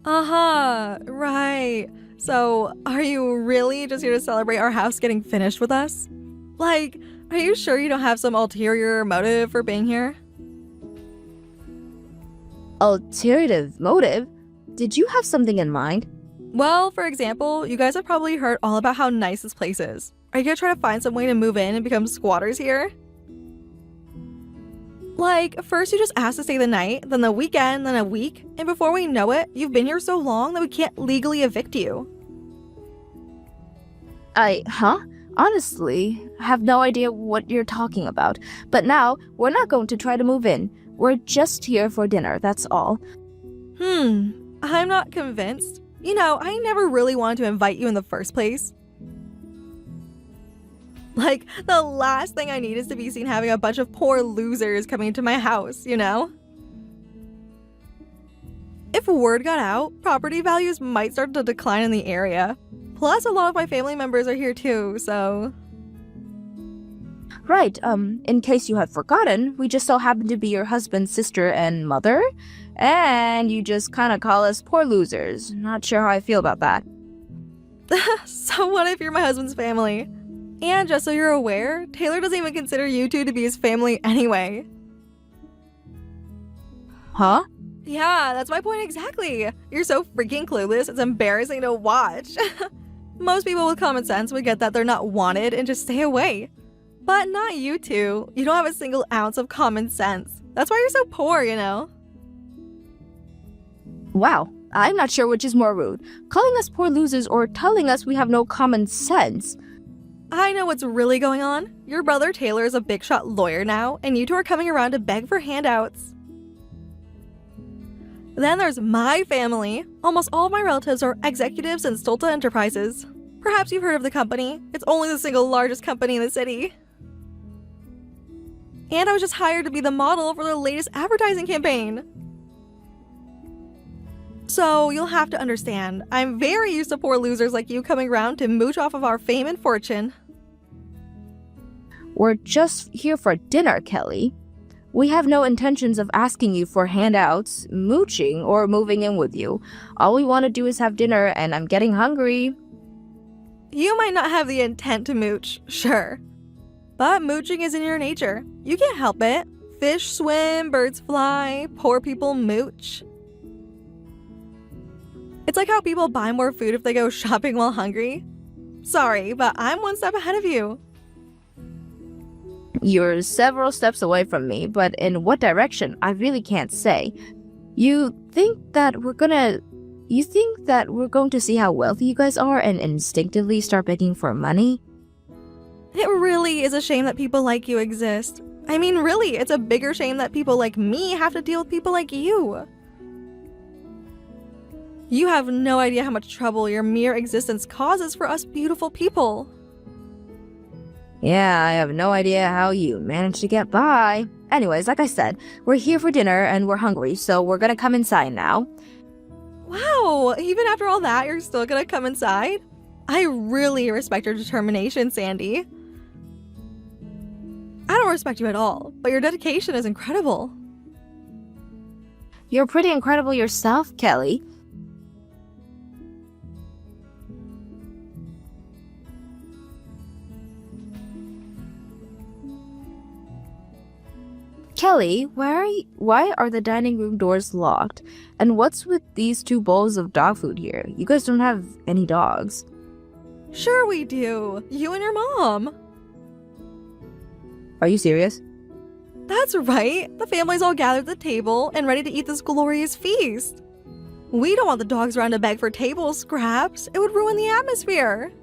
Uh-huh, right. So, are you really just here to celebrate our house getting finished with us? Like, are you sure you don't have some ulterior motive for being here? Ulterior motive? Did you have something in mind? Well, for example, you guys have probably heard all about how nice this place is. Are you gonna try to find some way to move in and become squatters here? Like, first you just asked to stay the night, then the weekend, then a week, and before we know it, you've been here so long that we can't legally evict you. Honestly, have no idea what you're talking about. But now, we're not going to try to move in. We're just here for dinner, that's all. I'm not convinced. You know, I never really wanted to invite you in the first place. Like, the last thing I need is to be seen having a bunch of poor losers coming into my house, you know? If word got out, property values might start to decline in the area. Plus, a lot of my family members are here too, so... Right, in case you have forgotten, we just so happen to be your husband's sister and mother, and you just kinda call us poor losers. Not sure how I feel about that. So what if you're my husband's family? And just so you're aware, Taylor doesn't even consider you two to be his family anyway. Huh? Yeah, that's my point exactly. You're so freaking clueless, it's embarrassing to watch. Most people with common sense would get that they're not wanted and just stay away. But not you two. You don't have a single ounce of common sense. That's why you're so poor, you know? Wow, I'm not sure which is more rude. Calling us poor losers or telling us we have no common sense. I know what's really going on. Your brother Taylor is a big shot lawyer now, and you two are coming around to beg for handouts. Then there's my family. Almost all of my relatives are executives in Stolta Enterprises. Perhaps you've heard of the company. It's only the single largest company in the city. And I was just hired to be the model for their latest advertising campaign. So you'll have to understand, I'm very used to poor losers like you coming around to mooch off of our fame and fortune. We're just here for dinner, Kelly. We have no intentions of asking you for handouts, mooching, or moving in with you. All we want to do is have dinner, and I'm getting hungry. You might not have the intent to mooch, sure. But mooching is in your nature. You can't help it. Fish swim, birds fly, poor people mooch. It's like how people buy more food if they go shopping while hungry. Sorry, but I'm one step ahead of you. You're several steps away from me, but in what direction, I really can't say. You think that we're going to see how wealthy you guys are and instinctively start begging for money? It really is a shame that people like you exist. I mean, really, it's a bigger shame that people like me have to deal with people like you. You have no idea how much trouble your mere existence causes for us beautiful people. Yeah, I have no idea how you managed to get by. Anyways, like I said, we're here for dinner and we're hungry, so we're gonna come inside now. Wow, even after all that, you're still gonna come inside? I really respect your determination, Sandy. I don't respect you at all, but your dedication is incredible. You're pretty incredible yourself, Kelly. Kelly, why are the dining room doors locked? And what's with these 2 bowls of dog food here? You guys don't have any dogs. Sure we do. You and your mom. Are you serious? That's right. The family's all gathered at the table and ready to eat this glorious feast. We don't want the dogs around to beg for table scraps. It would ruin the atmosphere.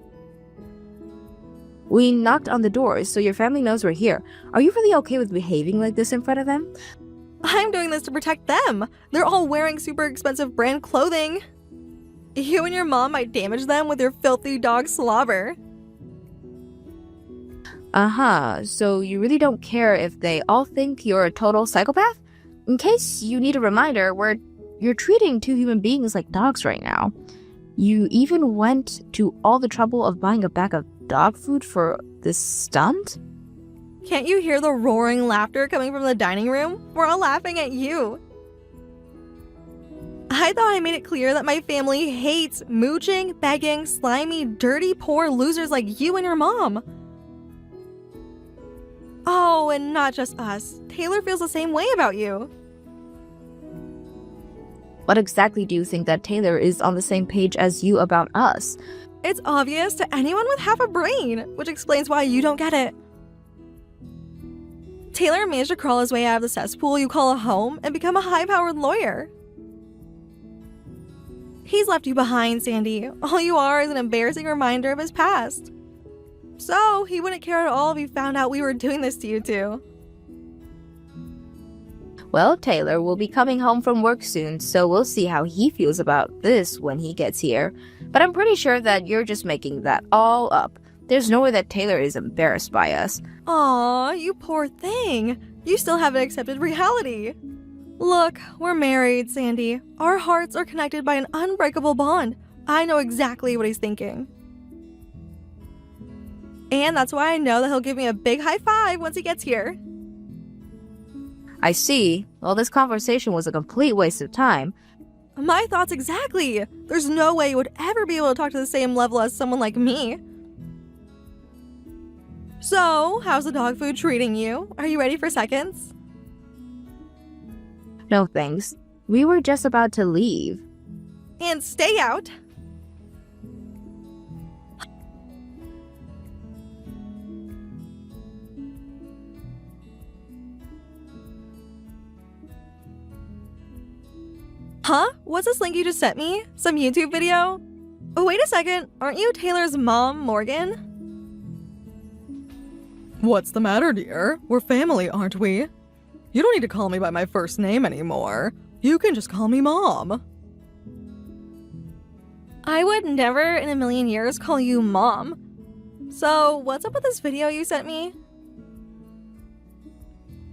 We knocked on the doors, so your family knows we're here. Are you really okay with behaving like this in front of them? I'm doing this to protect them. They're all wearing super expensive brand clothing. You and your mom might damage them with your filthy dog slobber. So you really don't care if they all think you're a total psychopath? In case you need a reminder, you're treating 2 human beings like dogs right now. You even went to all the trouble of buying a bag of dog food for this stunt? Can't you hear the roaring laughter coming from the dining room? We're all laughing at you. I thought I made it clear that my family hates mooching, begging, slimy, dirty, poor losers like you and your mom. Oh, and not just us. Taylor feels the same way about you. What exactly do you think that Taylor is on the same page as you about us? It's obvious to anyone with half a brain, which explains why you don't get it. Taylor managed to crawl his way out of the cesspool you call a home and become a high-powered lawyer. He's left you behind, Sandy. All you are is an embarrassing reminder of his past. So, he wouldn't care at all if he found out we were doing this to you two. Well, Taylor will be coming home from work soon, so we'll see how he feels about this when he gets here. But I'm pretty sure that you're just making that all up. There's no way that Taylor is embarrassed by us. Aw, you poor thing. You still haven't accepted reality. Look, we're married, Sandy. Our hearts are connected by an unbreakable bond. I know exactly what he's thinking. And that's why I know that he'll give me a big high five once he gets here. I see. Well, this conversation was a complete waste of time. My thoughts exactly. There's no way you would ever be able to talk to the same level as someone like me. So, how's the dog food treating you? Are you ready for seconds? No thanks. We were just about to leave. And stay out. Huh? What's this link you just sent me? Some YouTube video? Oh, wait a second. Aren't you Taylor's mom, Morgan? What's the matter, dear? We're family, aren't we? You don't need to call me by my first name anymore. You can just call me Mom. I would never in a million years call you Mom. So, what's up with this video you sent me?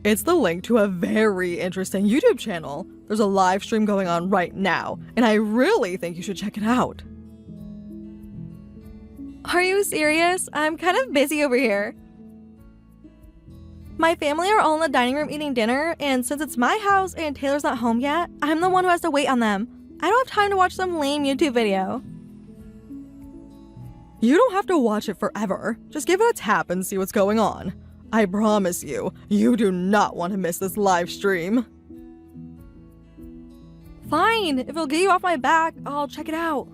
It's the link to a very interesting YouTube channel. There's a live stream going on right now, and I really think you should check it out. Are you serious? I'm kind of busy over here. My family are all in the dining room eating dinner, and since it's my house and Taylor's not home yet, I'm the one who has to wait on them. I don't have time to watch some lame YouTube video. You don't have to watch it forever. Just give it a tap and see what's going on. I promise you, you do not want to miss this live stream. Fine, if it'll get you off my back, I'll check it out.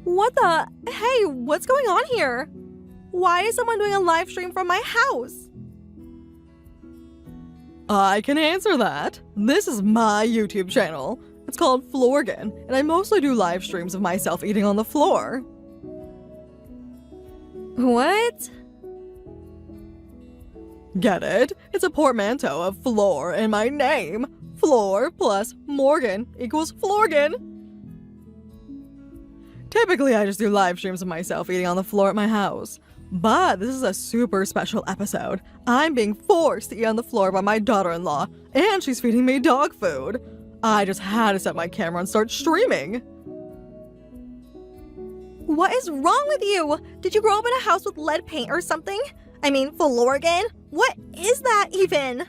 What the? Hey, what's going on here? Why is someone doing a live stream from my house? I can answer that. This is my YouTube channel. It's called Florgan, and I mostly do live streams of myself eating on the floor. What? Get it? It's a portmanteau of floor and my name. Floor plus Morgan equals Florgan. Typically, I just do live streams of myself eating on the floor at my house. But this is a super special episode. I'm being forced to eat on the floor by my daughter-in-law, and she's feeding me dog food. I just had to set my camera and start streaming. What is wrong with you? Did you grow up in a house with lead paint or something? I mean, Florgan? What is that even?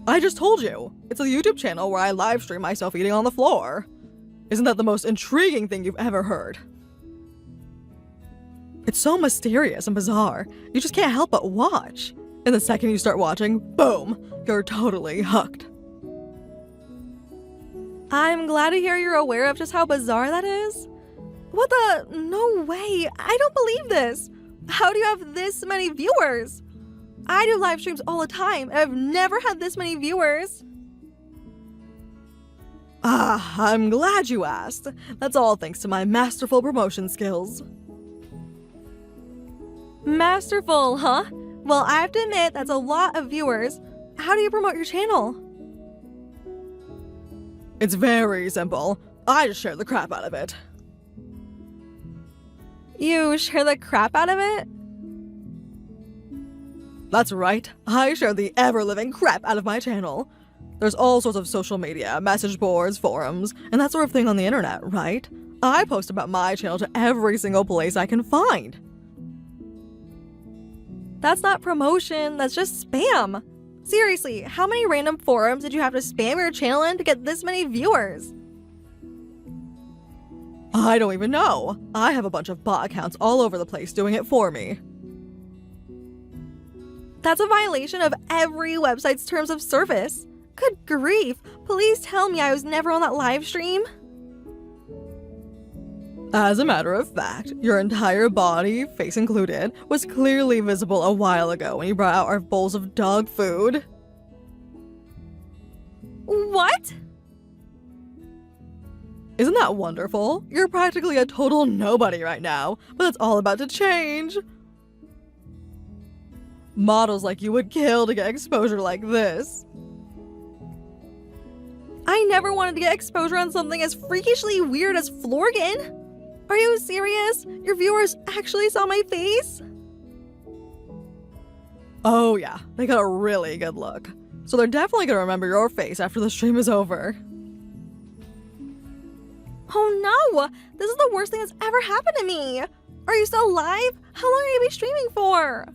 I just told you. It's a YouTube channel where I live stream myself eating on the floor. Isn't that the most intriguing thing you've ever heard? It's so mysterious and bizarre. You just can't help but watch. And the second you start watching, boom, you're totally hooked. I'm glad to hear you're aware of just how bizarre that is. What the? No way. I don't believe this. How do you have this many viewers? I do live streams all the time, and I've never had this many viewers. I'm glad you asked. That's all thanks to my masterful promotion skills. Masterful, huh? Well, I have to admit, that's a lot of viewers. How do you promote your channel? It's very simple. I just share the crap out of it. You share the crap out of it? That's right. I share the ever-living crap out of my channel. There's all sorts of social media, message boards, forums, and that sort of thing on the internet, right? I post about my channel to every single place I can find. That's not promotion, that's just spam. Seriously, how many random forums did you have to spam your channel in to get this many viewers? I don't even know. I have a bunch of bot accounts all over the place doing it for me. That's a violation of every website's terms of service. Good grief, please tell me I was never on that live stream. As a matter of fact, your entire body, face included, was clearly visible a while ago when you brought out our bowls of dog food. What? Isn't that wonderful? You're practically a total nobody right now, but that's all about to change. Models like you would kill to get exposure like this. I never wanted to get exposure on something as freakishly weird as Florgan. Are you serious? Your viewers actually saw my face? Oh yeah, they got a really good look. So they're definitely gonna remember your face after the stream is over. Oh no! This is the worst thing that's ever happened to me! Are you still alive? How long are you be streaming for?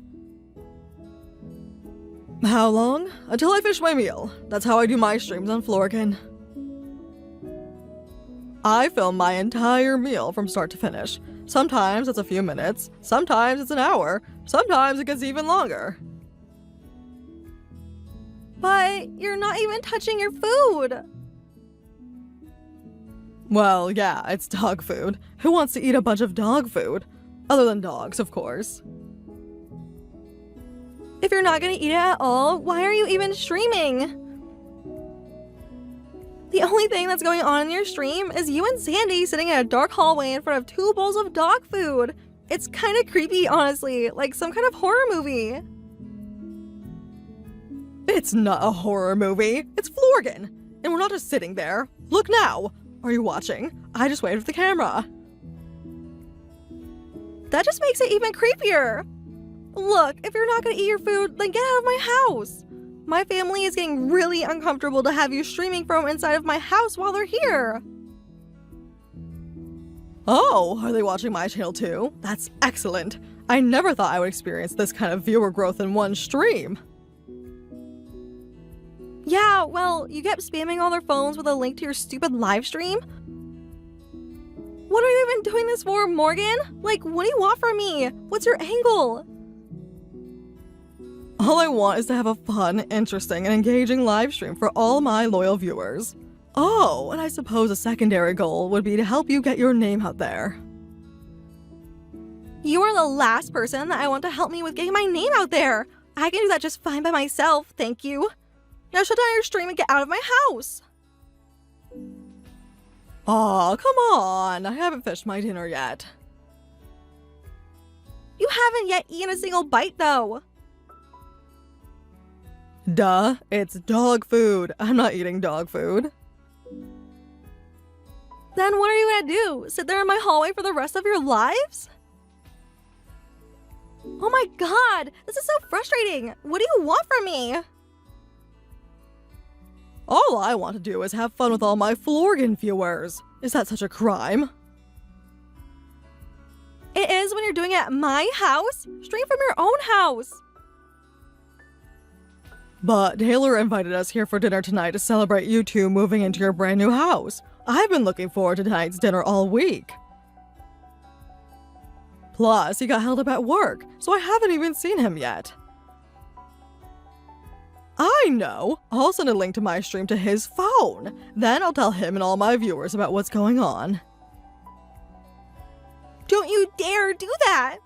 How long? Until I finish my meal. That's how I do my streams on Florgan. I film my entire meal from start to finish. Sometimes it's a few minutes, sometimes it's an hour, sometimes it gets even longer. But you're not even touching your food! Well, yeah, it's dog food. Who wants to eat a bunch of dog food? Other than dogs, of course. If you're not gonna eat it at all, why are you even streaming? The only thing that's going on in your stream is you and Sandy sitting in a dark hallway in front of 2 bowls of dog food. It's kind of creepy, honestly, like some kind of horror movie. It's not a horror movie. It's Florgan. And we're not just sitting there. Look now. Are you watching? I just waved at the camera. That just makes it even creepier. Look, if you're not gonna eat your food, then get out of my house. My family is getting really uncomfortable to have you streaming from inside of my house while they're here. Oh, are they watching my channel too? That's excellent. I never thought I would experience this kind of viewer growth in one stream. Yeah, well, you kept spamming all their phones with a link to your stupid live stream. What are you even doing this for, Morgan? Like, what do you want from me? What's your angle? All I want is to have a fun, interesting, and engaging live stream for all my loyal viewers. Oh, and I suppose a secondary goal would be to help you get your name out there. You are the last person that I want to help me with getting my name out there. I can do that just fine by myself, thank you. Now shut down your stream and get out of my house. Aw, come on. I haven't finished my dinner yet. You haven't yet eaten a single bite, though. Duh, it's dog food. I'm not eating dog food. Then what are you gonna do? Sit there in my hallway for the rest of your lives? Oh my god, this is so frustrating. What do you want from me? All I want to do is have fun with all my Florgan viewers. Is that such a crime? It is when you're doing it at my house, straight from your own house. But Taylor invited us here for dinner tonight to celebrate you two moving into your brand new house. I've been looking forward to tonight's dinner all week. Plus, he got held up at work, so I haven't even seen him yet. I know! I'll send a link to my stream to his phone. Then I'll tell him and all my viewers about what's going on. Don't you dare do that!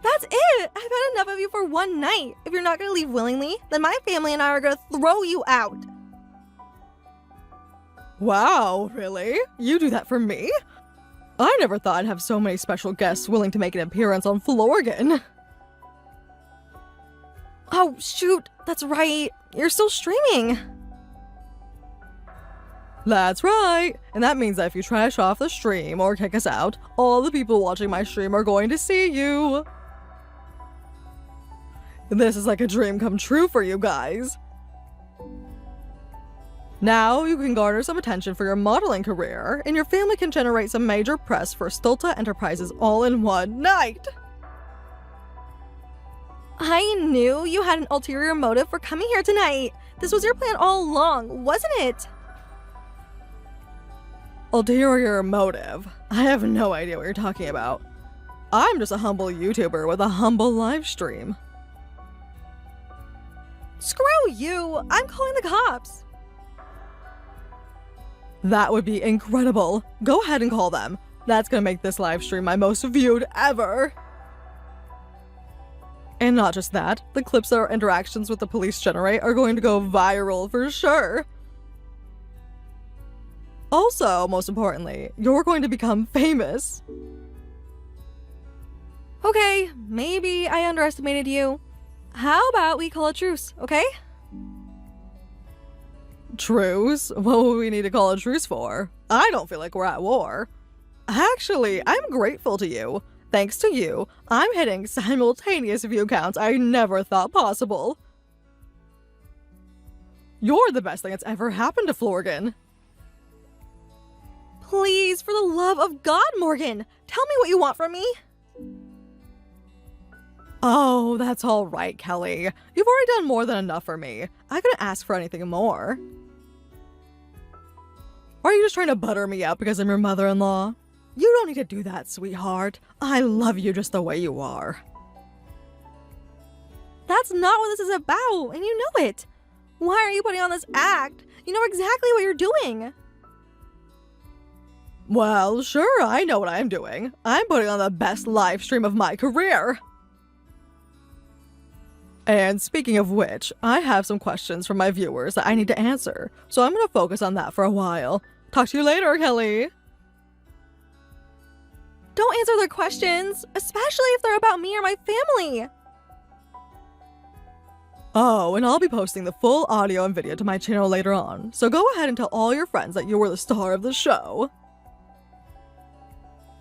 That's it! I've had enough of you for one night. If you're not gonna leave willingly, then my family and I are gonna throw you out. Wow, really? You do that for me? I never thought I'd have so many special guests willing to make an appearance on Florgan. Oh, shoot, that's right. You're still streaming. That's right. And that means that if you trash off the stream or kick us out, all the people watching my stream are going to see you. This is like a dream come true for you guys. Now you can garner some attention for your modeling career, and your family can generate some major press for Stulta Enterprises all in one night. I knew you had an ulterior motive for coming here tonight. This was your plan all along, wasn't it? Ulterior motive? I have no idea what you're talking about. I'm just a humble YouTuber with a humble live stream. Screw you! I'm calling the cops! That would be incredible. Go ahead and call them. That's gonna make this live stream my most viewed ever. And not just that, the clips that our interactions with the police generate are going to go viral for sure. Also, most importantly, you're going to become famous. Okay, maybe I underestimated you. How about we call a truce, okay? Truce? What would we need to call a truce for? I don't feel like we're at war. Actually, I'm grateful to you. Thanks to you, I'm hitting simultaneous view counts I never thought possible. You're the best thing that's ever happened to Florgan. Please, for the love of God, Morgan, tell me what you want from me. Oh, that's all right, Kelly. You've already done more than enough for me. I couldn't ask for anything more. Are you just trying to butter me up because I'm your mother-in-law? You don't need to do that, sweetheart. I love you just the way you are. That's not what this is about, and you know it. Why are you putting on this act? You know exactly what you're doing. Well, sure, I know what I'm doing. I'm putting on the best live stream of my career. And speaking of which, I have some questions from my viewers that I need to answer, so I'm going to focus on that for a while. Talk to you later, Kelly. Don't answer their questions, especially if they're about me or my family. Oh, and I'll be posting the full audio and video to my channel later on, so go ahead and tell all your friends that you were the star of the show.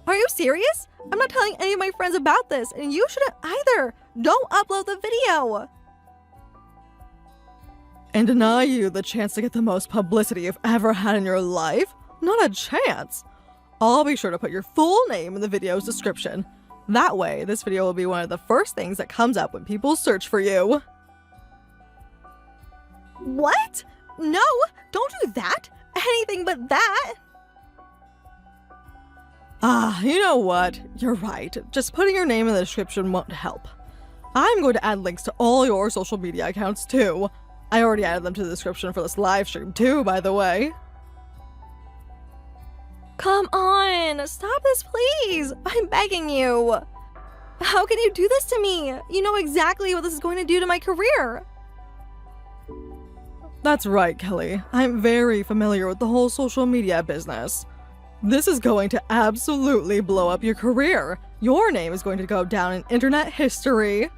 Are you serious? I'm not telling any of my friends about this, and you shouldn't either. Don't upload the video. And deny you the chance to get the most publicity you've ever had in your life? Not a chance. I'll be sure to put your full name in the video's description. That way, this video will be one of the first things that comes up when people search for you. What? No, don't do that. Anything but that. Ah, you know what? You're right. Just putting your name in the description won't help. I'm going to add links to all your social media accounts too. I already added them to the description for this live stream too, by the way. Come on, stop this please. I'm begging you. How can you do this to me? You know exactly what this is going to do to my career. That's right, Kelly. I'm very familiar with the whole social media business. This is going to absolutely blow up your career. Your name is going to go down in internet history.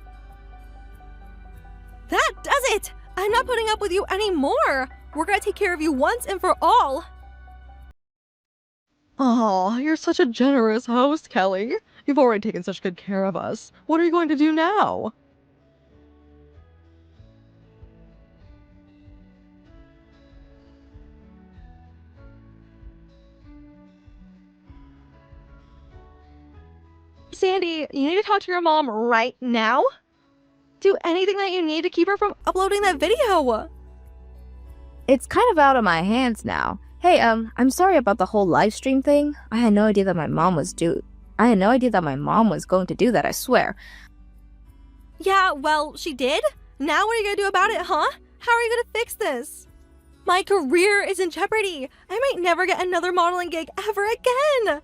That does it! I'm not putting up with you anymore. We're gonna take care of you once and for all. Oh, you're such a generous host, Kelly. You've already taken such good care of us. What are you going to do now? Sandy, you need to talk to your mom right now. Do anything that you need to keep her from uploading that video. It's kind of out of my hands now. Hey, I'm sorry about the whole live stream thing. I had no idea that my mom was going to do that, I swear. Yeah, well, she did? Now what are you gonna do about it, huh? How are you gonna fix this? My career is in jeopardy. I might never get another modeling gig ever again.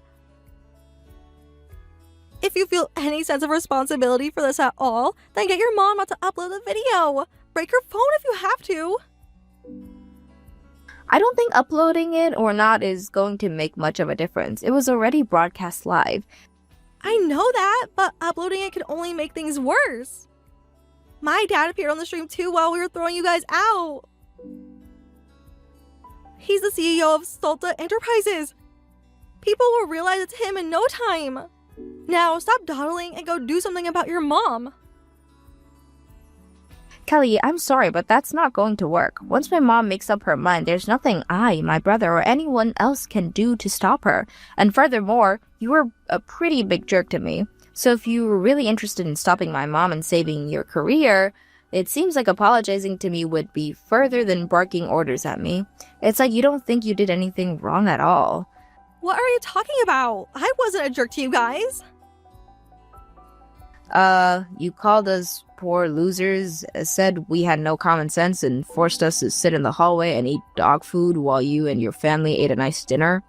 If you feel any sense of responsibility for this at all, then get your mom not to upload the video. Break her phone if you have to. I don't think uploading it or not is going to make much of a difference. It was already broadcast live. I know that, but uploading it could only make things worse. My dad appeared on the stream too while we were throwing you guys out. He's the CEO of Salta Enterprises. People will realize it's him in no time. Now, stop dawdling and go do something about your mom. Kelly, I'm sorry, but that's not going to work. Once my mom makes up her mind, there's nothing I, my brother, or anyone else can do to stop her. And furthermore, you were a pretty big jerk to me. So if you were really interested in stopping my mom and saving your career, it seems like apologizing to me would be further than barking orders at me. It's like you don't think you did anything wrong at all. What are you talking about? I wasn't a jerk to you guys. You called us poor losers, said we had no common sense, and forced us to sit in the hallway and eat dog food while you and your family ate a nice dinner.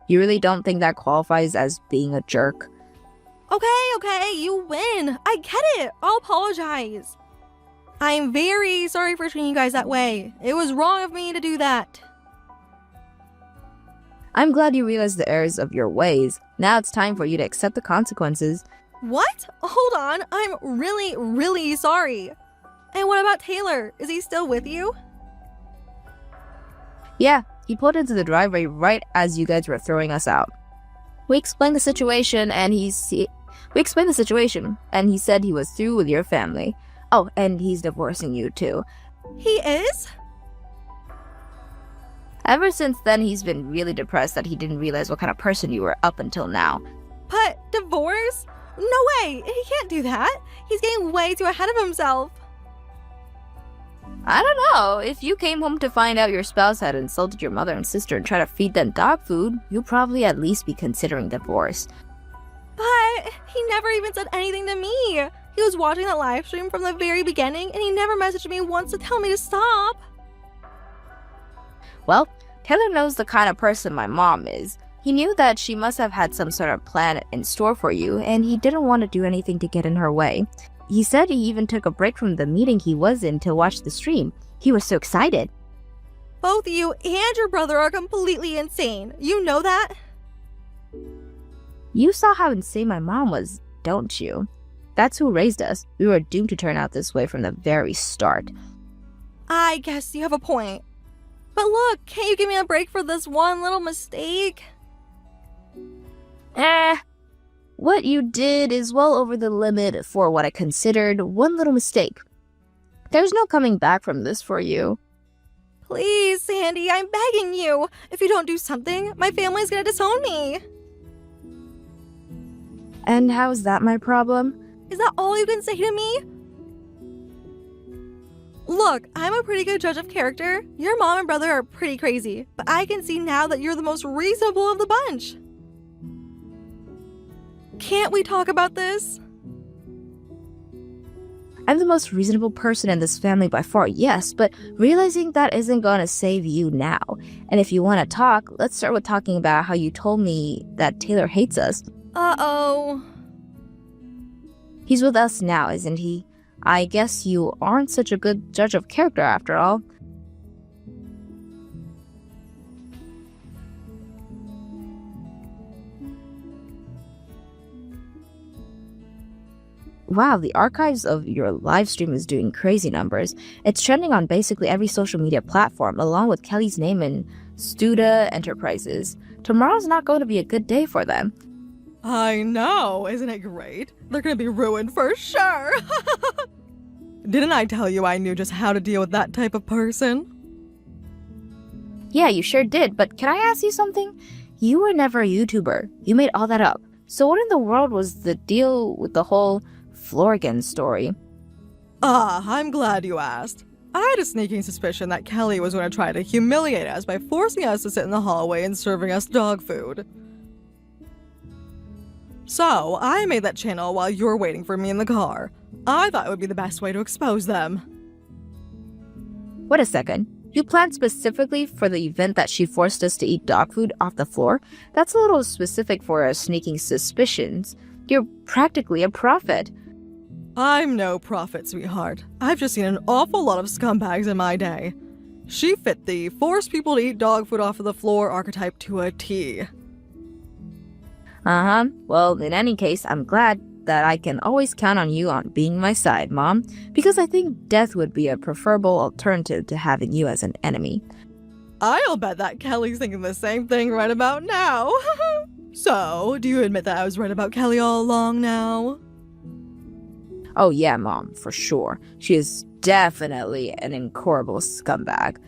You really don't think that qualifies as being a jerk? Okay, you win. I get it. I'll apologize. I'm very sorry for treating you guys that way. It was wrong of me to do that. I'm glad you realized the errors of your ways. Now it's time for you to accept the consequences. What? Hold on. I'm really, really sorry. And what about Taylor? Is he still with you? Yeah, he pulled into the driveway right as you guys were throwing us out. We explained the situation and he said he was through with your family. Oh, and he's divorcing you too. He is? Ever since then, he's been really depressed that he didn't realize what kind of person you were up until now. But divorce? No way! He can't do that! He's getting way too ahead of himself! I don't know. If you came home to find out your spouse had insulted your mother and sister and tried to feed them dog food, you'd probably at least be considering divorce. But he never even said anything to me! He was watching that live stream from the very beginning and he never messaged me once to tell me to stop! Well, Taylor knows the kind of person my mom is. He knew that she must have had some sort of plan in store for you, and he didn't want to do anything to get in her way. He said he even took a break from the meeting he was in to watch the stream. He was so excited. Both you and your brother are completely insane. You know that? You saw how insane my mom was, don't you? That's who raised us. We were doomed to turn out this way from the very start. I guess you have a point. But look, can't you give me a break for this one little mistake? What you did is well over the limit for what I considered one little mistake. There's no coming back from this for you. Please, Sandy, I'm begging you. If you don't do something, my family's gonna disown me. And how is that my problem? Is that all you can say to me? Look, I'm a pretty good judge of character. Your mom and brother are pretty crazy, but I can see now that you're the most reasonable of the bunch. Can't we talk about this? I'm the most reasonable person in this family by far, yes, but realizing that isn't gonna save you now. And if you want to talk, let's start with talking about how you told me that Taylor hates us. Uh-oh. He's with us now, isn't he? I guess you aren't such a good judge of character after all. Wow, the archives of your live stream is doing crazy numbers. It's trending on basically every social media platform, along with Kelly's name in Studa Enterprises. Tomorrow's not going to be a good day for them. I know, isn't it great? They're gonna be ruined for sure. Didn't I tell you I knew just how to deal with that type of person? Yeah, you sure did, but can I ask you something? You were never a YouTuber. You made all that up. So what in the world was the deal with the whole Florgan story? I'm glad you asked. I had a sneaking suspicion that Kelly was going to try to humiliate us by forcing us to sit in the hallway and serving us dog food. So, I made that channel while you were waiting for me in the car. I thought it would be the best way to expose them. Wait a second. You planned specifically for the event that she forced us to eat dog food off the floor? That's a little specific for our sneaking suspicions. You're practically a prophet. I'm no prophet, sweetheart. I've just seen an awful lot of scumbags in my day. She fit the force people to eat dog food off of the floor archetype to a T. Well, in any case, I'm glad that I can always count on you on being my side, Mom, because I think death would be a preferable alternative to having you as an enemy. I'll bet that Kelly's thinking the same thing right about now. So, do you admit that I was right about Kelly all along now? Oh yeah, Mom, for sure. She is definitely an incorrigible scumbag.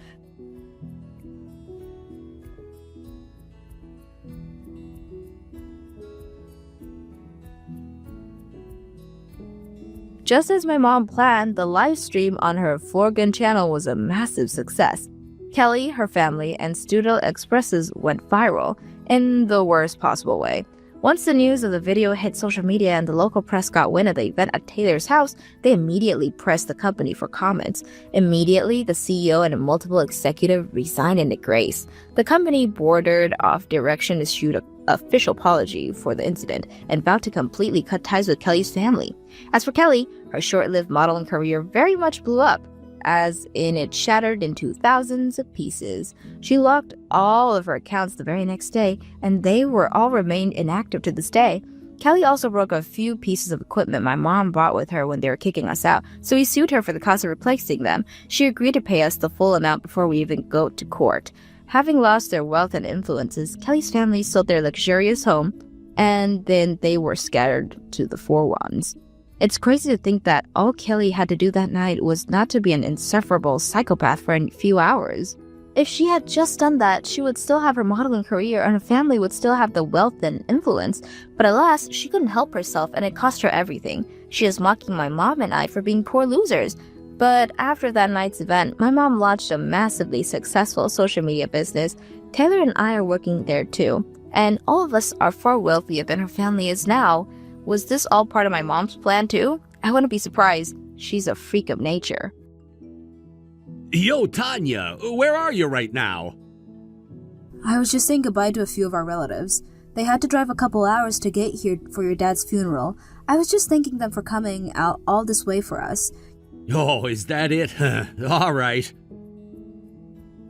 Just as my mom planned, the live stream on her Florgan channel was a massive success. Kelly, her family, and Studio Expresses went viral in the worst possible way. Once the news of the video hit social media and the local press got wind of the event at Taylor's house, they immediately pressed the company for comments. Immediately, the CEO and multiple executives resigned into grace. The company boarded off direction issued an official apology for the incident and vowed to completely cut ties with Kelly's family. As for Kelly, her short-lived modeling career very much blew up, as in it shattered into thousands of pieces. She locked all of her accounts the very next day, and they were all remained inactive to this day. Kelly also broke a few pieces of equipment my mom bought with her when they were kicking us out, so we sued her for the cost of replacing them. She agreed to pay us the full amount before we even go to court. Having lost their wealth and influences, Kelly's family sold their luxurious home, and then they were scattered to the four winds. It's crazy to think that all Kelly had to do that night was not to be an insufferable psychopath for a few hours. If she had just done that, she would still have her modeling career and her family would still have the wealth and influence. But alas, she couldn't help herself and it cost her everything. She is mocking my mom and I for being poor losers. But after that night's event, my mom launched a massively successful social media business. Taylor and I are working there too. And all of us are far wealthier than her family is now. Was this all part of my mom's plan too? I wouldn't be surprised. She's a freak of nature. Yo, Tanya, where are you right now? I was just saying goodbye to a few of our relatives. They had to drive a couple hours to get here for your dad's funeral. I was just thanking them for coming out all this way for us. Oh, is that it? All right.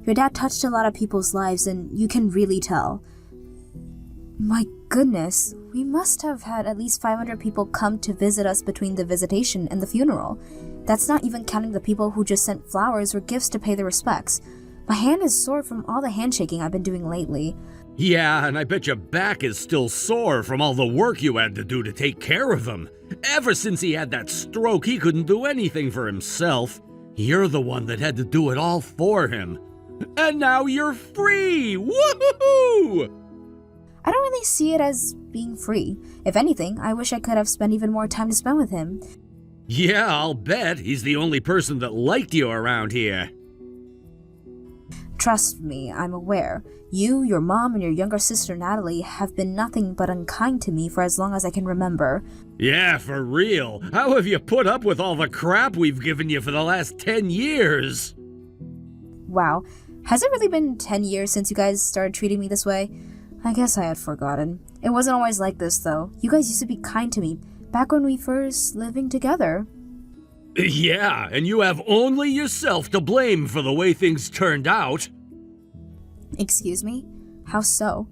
Your dad touched a lot of people's lives, and you can really tell. My goodness, we must have had at least 500 people come to visit us between the visitation and the funeral. That's not even counting the people who just sent flowers or gifts to pay their respects. My hand is sore from all the handshaking I've been doing lately. Yeah, and I bet your back is still sore from all the work you had to do to take care of him. Ever since he had that stroke, he couldn't do anything for himself. You're the one that had to do it all for him. And now you're free! Woohoo! I don't really see it as being free. If anything, I wish I could have spent even more time to spend with him. Yeah, I'll bet. He's the only person that liked you around here. Trust me, I'm aware. You, your mom, and your younger sister Natalie have been nothing but unkind to me for as long as I can remember. Yeah, for real. How have you put up with all the crap we've given you for the last 10 years? Wow, has it really been 10 years since you guys started treating me this way? I guess I had forgotten. It wasn't always like this, though. You guys used to be kind to me, back when we first living together. Yeah, and you have only yourself to blame for the way things turned out. Excuse me? How so?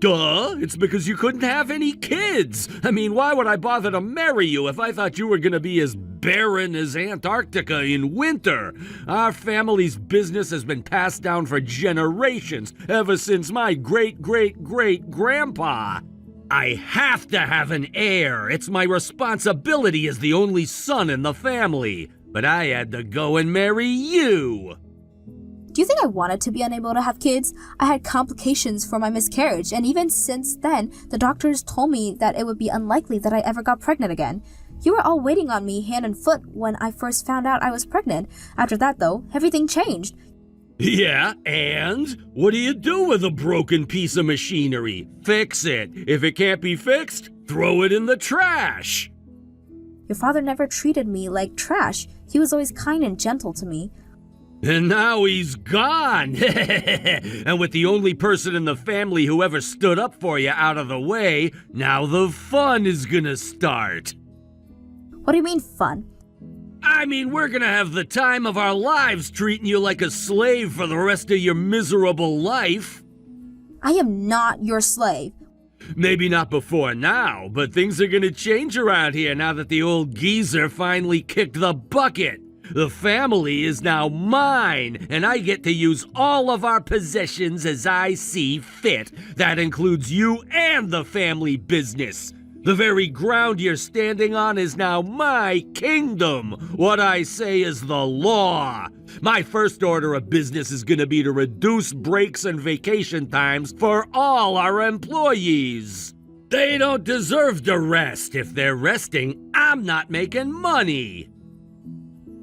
Duh, it's because you couldn't have any kids. I mean, why would I bother to marry you if I thought you were gonna be as barren as Antarctica in winter? Our family's business has been passed down for generations, ever since my great-great-great-grandpa. I have to have an heir. It's my responsibility as the only son in the family. But I had to go and marry you. Do you think I wanted to be unable to have kids? I had complications for my miscarriage, and even since then, the doctors told me that it would be unlikely that I ever got pregnant again. You were all waiting on me hand and foot when I first found out I was pregnant. After that, though, everything changed. Yeah, and? What do you do with a broken piece of machinery? Fix it. If it can't be fixed, throw it in the trash. Your father never treated me like trash. He was always kind and gentle to me. And now he's gone. And with the only person in the family who ever stood up for you out of the way, now the fun is gonna start. What do you mean, fun? I mean, we're gonna have the time of our lives treating you like a slave for the rest of your miserable life. I am not your slave. Maybe not before now, but things are gonna change around here now that the old geezer finally kicked the bucket. The family is now mine, and I get to use all of our possessions as I see fit. That includes you and the family business. The very ground you're standing on is now my kingdom. What I say is the law. My first order of business is going to be to reduce breaks and vacation times for all our employees. They don't deserve to rest. If they're resting, I'm not making money.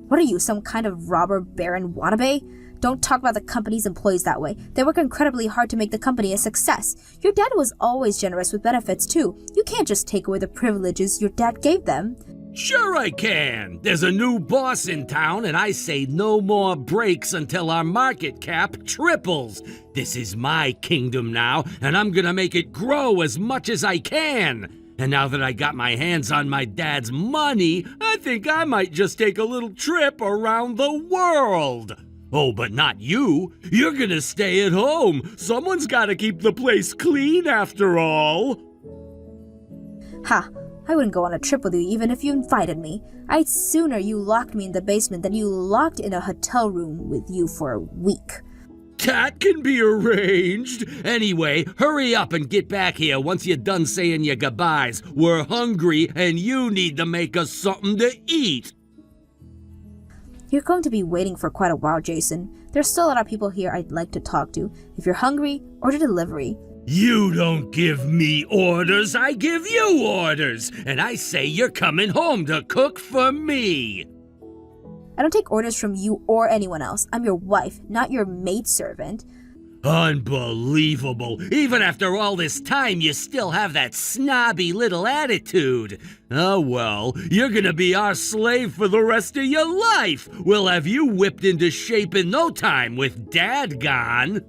What are you, some kind of robber baron wannabe? Don't talk about the company's employees that way. They work incredibly hard to make the company a success. Your dad was always generous with benefits too. You can't just take away the privileges your dad gave them. Sure I can. There's a new boss in town, and I say no more breaks until our market cap triples. This is my kingdom now, and I'm gonna make it grow as much as I can. And now that I got my hands on my dad's money, I think I might just take a little trip around the world. Oh, but not you. You're gonna stay at home. Someone's gotta keep the place clean after all. Ha! I wouldn't go on a trip with you even if you invited me. I'd sooner you locked me in the basement than you locked in a hotel room with you for a week. That can be arranged. Anyway, hurry up and get back here once you're done saying your goodbyes. We're hungry and you need to make us something to eat. You're going to be waiting for quite a while, Jason. There's still a lot of people here I'd like to talk to. If you're hungry, order delivery. You don't give me orders, I give you orders. And I say you're coming home to cook for me. I don't take orders from you or anyone else. I'm your wife, not your maidservant. Unbelievable. Even after all this time, you still have that snobby little attitude. Oh well, you're gonna be our slave for the rest of your life. We'll have you whipped into shape in no time with Dad gone.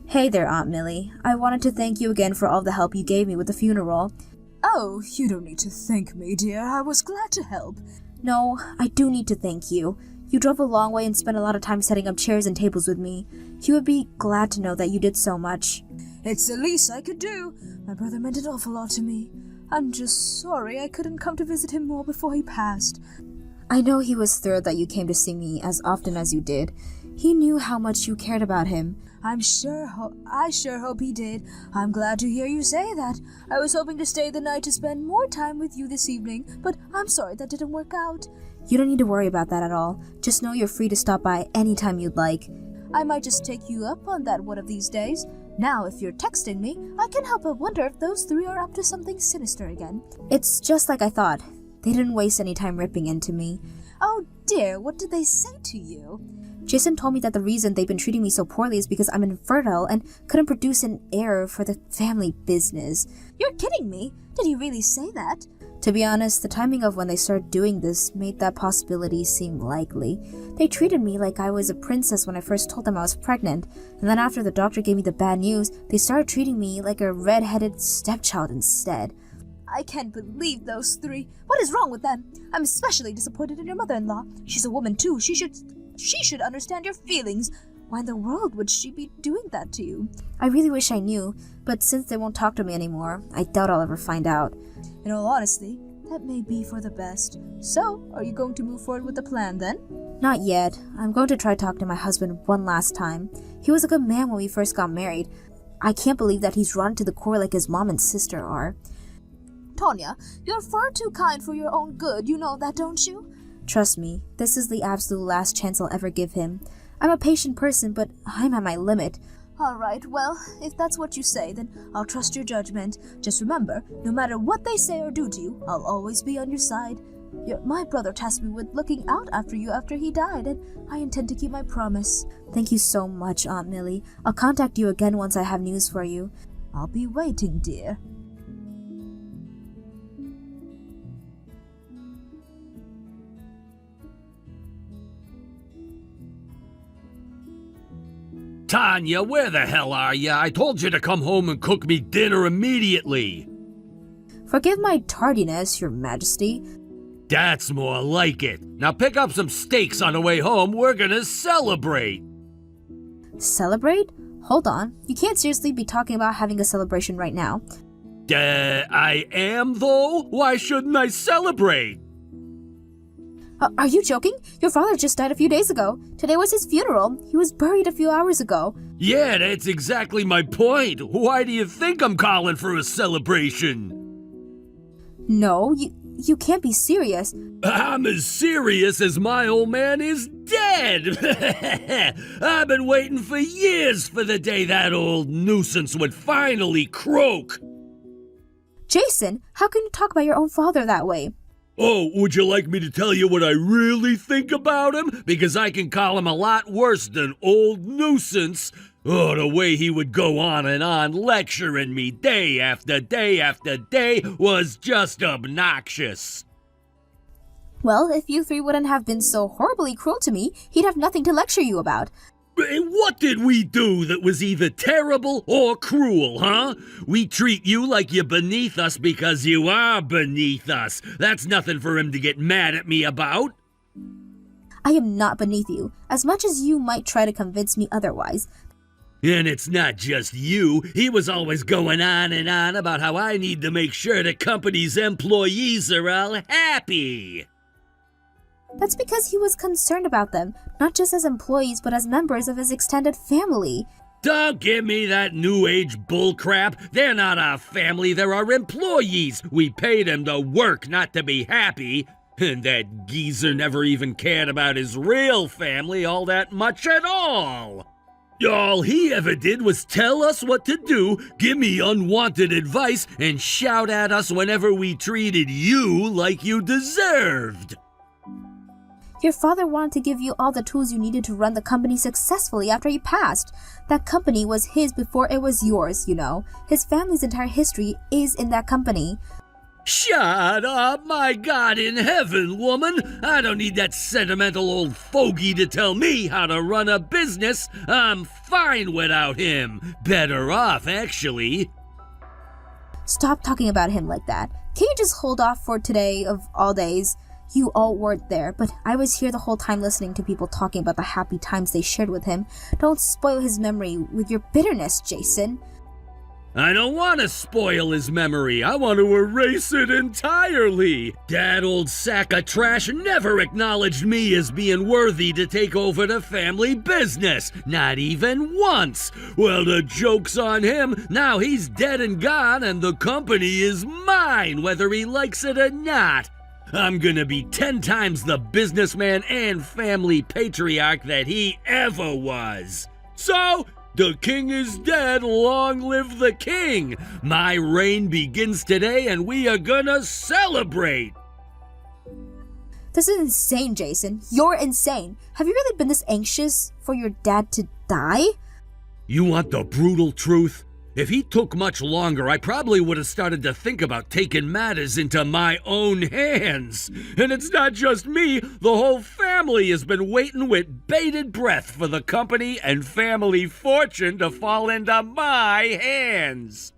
Hey there, Aunt Millie. I wanted to thank you again for all the help you gave me with the funeral. Oh, you don't need to thank me, dear. I was glad to help. No, I do need to thank you. You drove a long way and spent a lot of time setting up chairs and tables with me. You would be glad to know that you did so much. It's the least I could do. My brother meant an awful lot to me. I'm just sorry I couldn't come to visit him more before he passed. I know he was thrilled that you came to see me as often as you did. He knew how much you cared about him. I sure hope he did. I'm glad to hear you say that. I was hoping to stay the night to spend more time with you this evening, but I'm sorry that didn't work out. You don't need to worry about that at all. Just know you're free to stop by anytime you'd like. I might just take you up on that one of these days. Now, if you're texting me, I can't help but wonder if those three are up to something sinister again. It's just like I thought. They didn't waste any time ripping into me. Oh dear, what did they say to you? Jason told me that the reason they've been treating me so poorly is because I'm infertile and couldn't produce an heir for the family business. You're kidding me? Did he really say that? To be honest, the timing of when they started doing this made that possibility seem likely. They treated me like I was a princess when I first told them I was pregnant, and then after the doctor gave me the bad news, they started treating me like a red-headed stepchild instead. I can't believe those three. What is wrong with them? I'm especially disappointed in your mother-in-law. She's a woman too. She should understand your feelings. Why in the world would she be doing that to you? I really wish I knew, but since they won't talk to me anymore, I doubt I'll ever find out. In all honesty, that may be for the best. So, are you going to move forward with the plan then? Not yet. I'm going to try talking to my husband one last time. He was a good man when we first got married. I can't believe that he's rotten to the core like his mom and sister are. Tanya, you're far too kind for your own good, you know that, don't you? Trust me, this is the absolute last chance I'll ever give him. I'm a patient person, but I'm at my limit. Alright, well, if that's what you say, then I'll trust your judgment. Just remember, no matter what they say or do to you, I'll always be on your side. My brother tasked me with looking out after you after he died, and I intend to keep my promise. Thank you so much, Aunt Millie. I'll contact you again once I have news for you. I'll be waiting, dear. Tanya, where the hell are you? I told you to come home and cook me dinner immediately. Forgive my tardiness, Your Majesty. That's more like it. Now pick up some steaks on the way home. We're gonna celebrate. Celebrate? Hold on. You can't seriously be talking about having a celebration right now. I am, though? Why shouldn't I celebrate? Are you joking? Your father just died a few days ago. Today was his funeral. He was buried a few hours ago. Yeah, that's exactly my point. Why do you think I'm calling for a celebration? No, you can't be serious. I'm as serious as my old man is dead. I've been waiting for years for the day that old nuisance would finally croak. Jason, how can you talk about your own father that way? Oh, would you like me to tell you what I really think about him? Because I can call him a lot worse than old nuisance. Oh, the way he would go on and on lecturing me day after day after day was just obnoxious. Well, if you three wouldn't have been so horribly cruel to me, he'd have nothing to lecture you about. What did we do that was either terrible or cruel, huh? We treat you like you're beneath us because you are beneath us. That's nothing for him to get mad at me about. I am not beneath you, as much as you might try to convince me otherwise. And it's not just you. He was always going on and on about how I need to make sure the company's employees are all happy. That's because he was concerned about them, not just as employees, but as members of his extended family. Don't give me that new age bullcrap. They're not our family, they're our employees. We pay them to work, not to be happy. And that geezer never even cared about his real family all that much at all. All he ever did was tell us what to do, give me unwanted advice, and shout at us whenever we treated you like you deserved. Your father wanted to give you all the tools you needed to run the company successfully after he passed. That company was his before it was yours, you know. His family's entire history is in that company. Shut up, my God in heaven, woman! I don't need that sentimental old fogey to tell me how to run a business. I'm fine without him. Better off, actually. Stop talking about him like that. Can you just hold off for today of all days? You all weren't there, but I was here the whole time listening to people talking about the happy times they shared with him. Don't spoil his memory with your bitterness, Jason. I don't want to spoil his memory. I want to erase it entirely. That old sack of trash never acknowledged me as being worthy to take over the family business. Not even once. Well, the joke's on him. Now he's dead and gone, and the company is mine, whether he likes it or not. I'm gonna be 10 times the businessman and family patriarch that he ever was. So, the king is dead, long live the king! My reign begins today and we are gonna celebrate! This is insane, Jason. You're insane. Have you really been this anxious for your dad to die? You want the brutal truth? If he took much longer, I probably would have started to think about taking matters into my own hands. And it's not just me, the whole family has been waiting with bated breath for the company and family fortune to fall into my hands.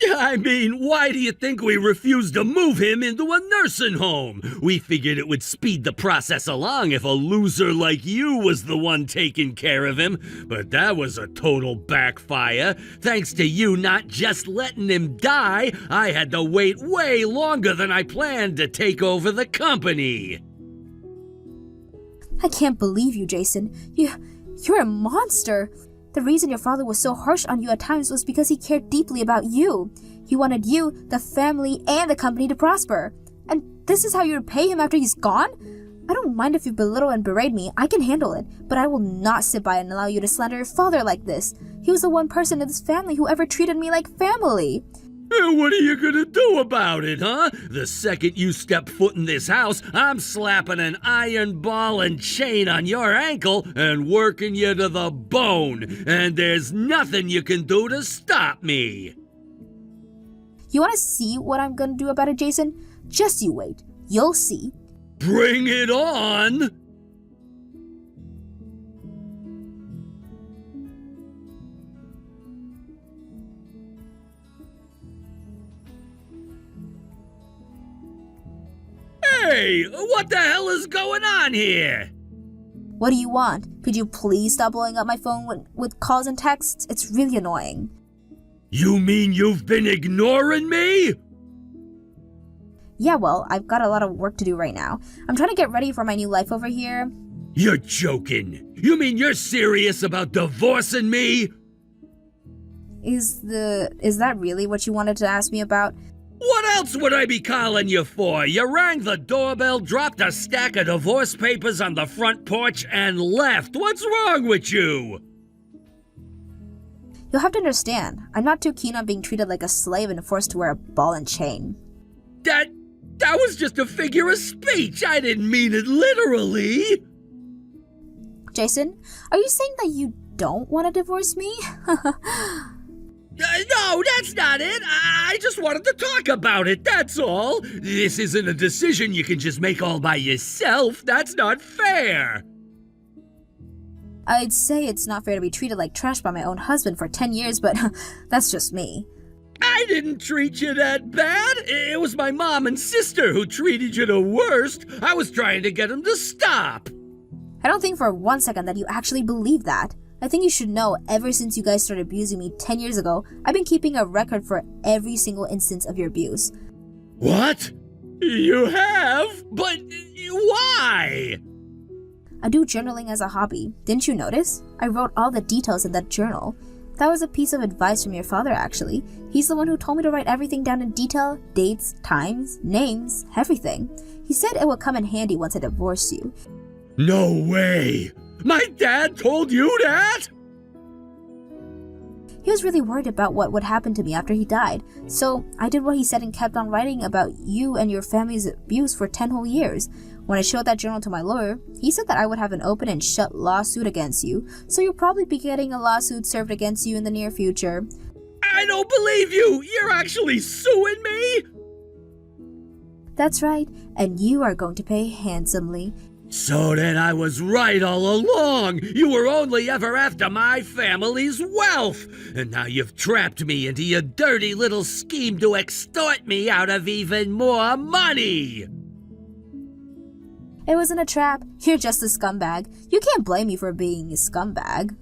I mean, why do you think we refused to move him into a nursing home? We figured it would speed the process along if a loser like you was the one taking care of him. But that was a total backfire. Thanks to you not just letting him die, I had to wait way longer than I planned to take over the company. I can't believe you, Jason. You're a monster. The reason your father was so harsh on you at times was because he cared deeply about you. He wanted you, the family, and the company to prosper. And this is how you repay him after he's gone? I don't mind if you belittle and berate me, I can handle it, but I will not sit by and allow you to slander your father like this. He was the one person in this family who ever treated me like family. What are you gonna do about it, huh? The second you step foot in this house, I'm slapping an iron ball and chain on your ankle and working you to the bone. And there's nothing you can do to stop me. You want to see what I'm gonna do about it, Jason? Just you wait. You'll see. Bring it on! Hey, what the hell is going on here? What do you want? Could you please stop blowing up my phone with calls and texts? It's really annoying. You mean you've been ignoring me? Yeah, well, I've got a lot of work to do right now. I'm trying to get ready for my new life over here. You're joking. You mean you're serious about divorcing me? Is that really what you wanted to ask me about? What else would I be calling you for? You rang the doorbell, dropped a stack of divorce papers on the front porch, and left. What's wrong with you? You'll have to understand, I'm not too keen on being treated like a slave and forced to wear a ball and chain. That was just a figure of speech. I didn't mean it literally. Jason, are you saying that you don't want to divorce me? No, that's not it. I just wanted to talk about it, that's all. This isn't a decision you can just make all by yourself. That's not fair. I'd say it's not fair to be treated like trash by my own husband for 10 years, but that's just me. I didn't treat you that bad. It was my mom and sister who treated you the worst. I was trying to get them to stop. I don't think for 1 second that you actually believe that. I think you should know, ever since you guys started abusing me 10 years ago, I've been keeping a record for every single instance of your abuse. What? You have? But why? I do journaling as a hobby. Didn't you notice? I wrote all the details in that journal. That was a piece of advice from your father, actually. He's the one who told me to write everything down in detail, dates, times, names, everything. He said it would come in handy once I divorced you. No way! My dad told you that? He was really worried about what would happen to me after he died, so I did what he said and kept on writing about you and your family's abuse for 10 whole years. When I showed that journal to my lawyer, he said that I would have an open and shut lawsuit against you, so you'll probably be getting a lawsuit served against you in the near future. I don't believe you! You're actually suing me? That's right, and you are going to pay handsomely. So then I was right all along. You were only ever after my family's wealth. And now you've trapped me into your dirty little scheme to extort me out of even more money. It wasn't a trap. You're just a scumbag. You can't blame me for being a scumbag.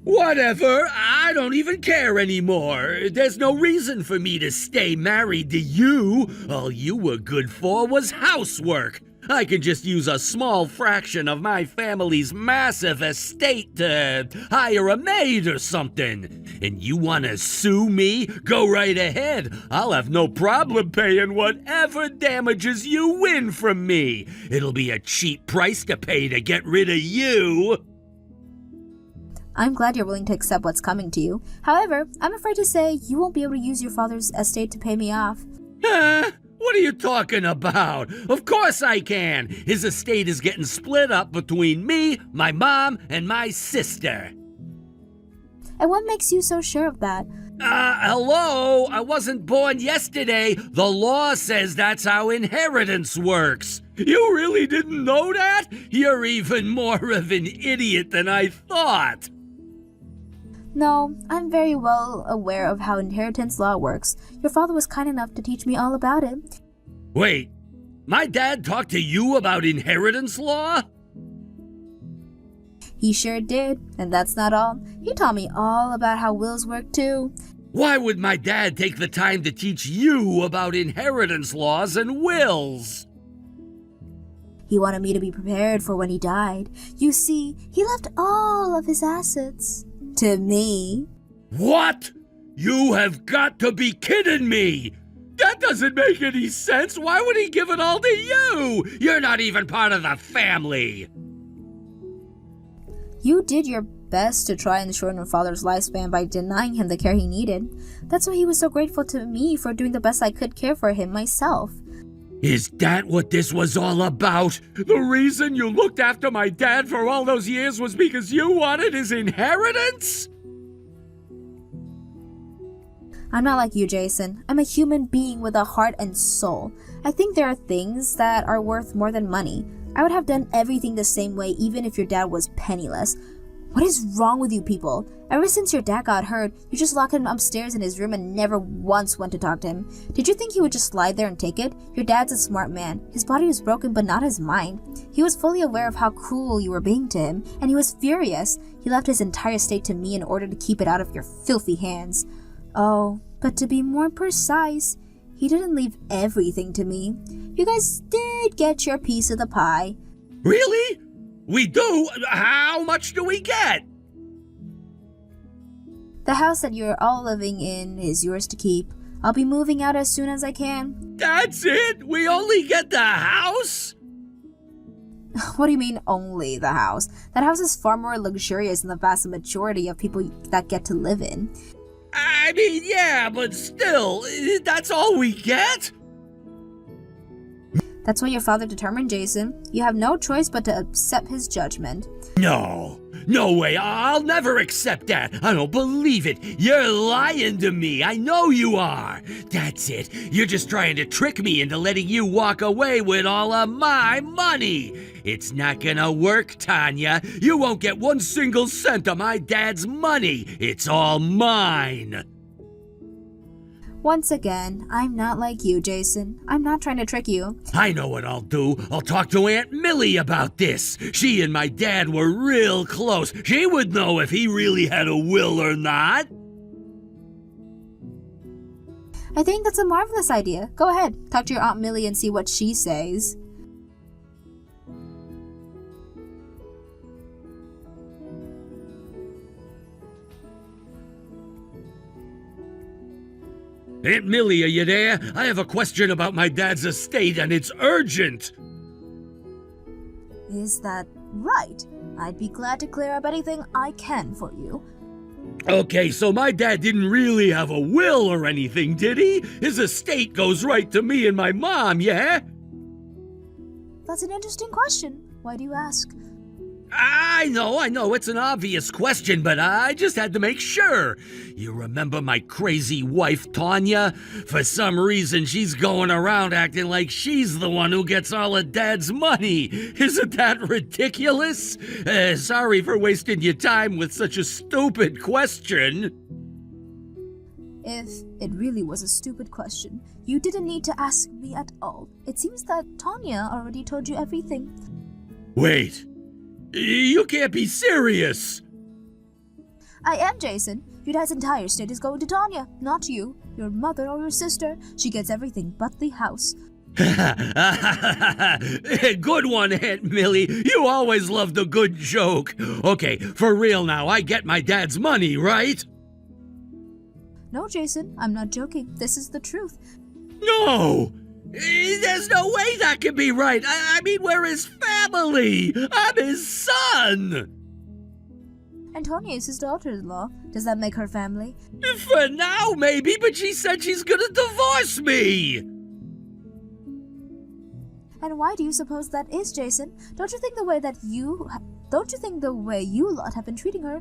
Whatever. I don't even care anymore. There's no reason for me to stay married to you. All you were good for was housework. I could just use a small fraction of my family's massive estate to hire a maid or something. And you want to sue me? Go right ahead. I'll have no problem paying whatever damages you win from me. It'll be a cheap price to pay to get rid of you. I'm glad you're willing to accept what's coming to you. However, I'm afraid to say you won't be able to use your father's estate to pay me off. What are you talking about? Of course I can. His estate is getting split up between me, my mom, and my sister. And what makes you so sure of that? Hello? I wasn't born yesterday. The law says that's how inheritance works. You really didn't know that? You're even more of an idiot than I thought. No, I'm very well aware of how inheritance law works. Your father was kind enough to teach me all about it. Wait, my dad talked to you about inheritance law? He sure did, and that's not all. He taught me all about how wills work too. Why would my dad take the time to teach you about inheritance laws and wills? He wanted me to be prepared for when he died. You see, he left all of his assets to me. What? You have got to be kidding me! That doesn't make any sense! Why would he give it all to you? You're not even part of the family! You did your best to try and shorten your father's lifespan by denying him the care he needed. That's why he was so grateful to me for doing the best I could care for him myself. Is that what this was all about? The reason you looked after my dad for all those years was because you wanted his inheritance? I'm not like you, Jason. I'm a human being with a heart and soul. I think there are things that are worth more than money. I would have done everything the same way even if your dad was penniless. What is wrong with you people? Ever since your dad got hurt, you just locked him upstairs in his room and never once went to talk to him. Did you think he would just lie there and take it? Your dad's a smart man. His body was broken, but not his mind. He was fully aware of how cruel you were being to him, and he was furious. He left his entire estate to me in order to keep it out of your filthy hands. Oh, but to be more precise, he didn't leave everything to me. You guys did get your piece of the pie. Really? We do? How much do we get? The house that you're all living in is yours to keep. I'll be moving out as soon as I can. That's it? We only get the house? What do you mean, only the house? That house is far more luxurious than the vast majority of people that get to live in. I mean, yeah, but still, that's all we get? That's what your father determined, Jason. You have no choice but to accept his judgment. No way, I'll never accept that. I don't believe it. You're lying to me, I know you are. That's it, you're just trying to trick me into letting you walk away with all of my money. It's not gonna work, Tanya. You won't get 1 single cent of my dad's money. It's all mine. Once again, I'm not like you, Jason. I'm not trying to trick you. I know what I'll do. I'll talk to Aunt Millie about this. She and my dad were real close. She would know if he really had a will or not. I think that's a marvelous idea. Go ahead, talk to your Aunt Millie and see what she says. Aunt Millie, are you there? I have a question about my dad's estate and it's urgent. Is that right? I'd be glad to clear up anything I can for you. Okay, so my dad didn't really have a will or anything, did he? His estate goes right to me and my mom, yeah? That's an interesting question. Why do you ask? I know, it's an obvious question, but I just had to make sure. You remember my crazy wife, Tanya? For some reason, she's going around acting like she's the one who gets all of Dad's money. Isn't that ridiculous? Sorry for wasting your time with such a stupid question. If it really was a stupid question, you didn't need to ask me at all. It seems that Tanya already told you everything. Wait. You can't be serious! I am, Jason. Your dad's entire estate is going to Tanya, not you, your mother, or your sister. She gets everything but the house. Good one, Aunt Millie. You always loved a good joke. Okay, for real now, I get my dad's money, right? No, Jason, I'm not joking. This is the truth. No! There's no way that can be right. I mean, we're his family. I'm his son. And Tanya is his daughter-in-law. Does that make her family? For now, maybe, but she said she's gonna divorce me. And why do you suppose that is, Jason? Don't you think the way you lot have been treating her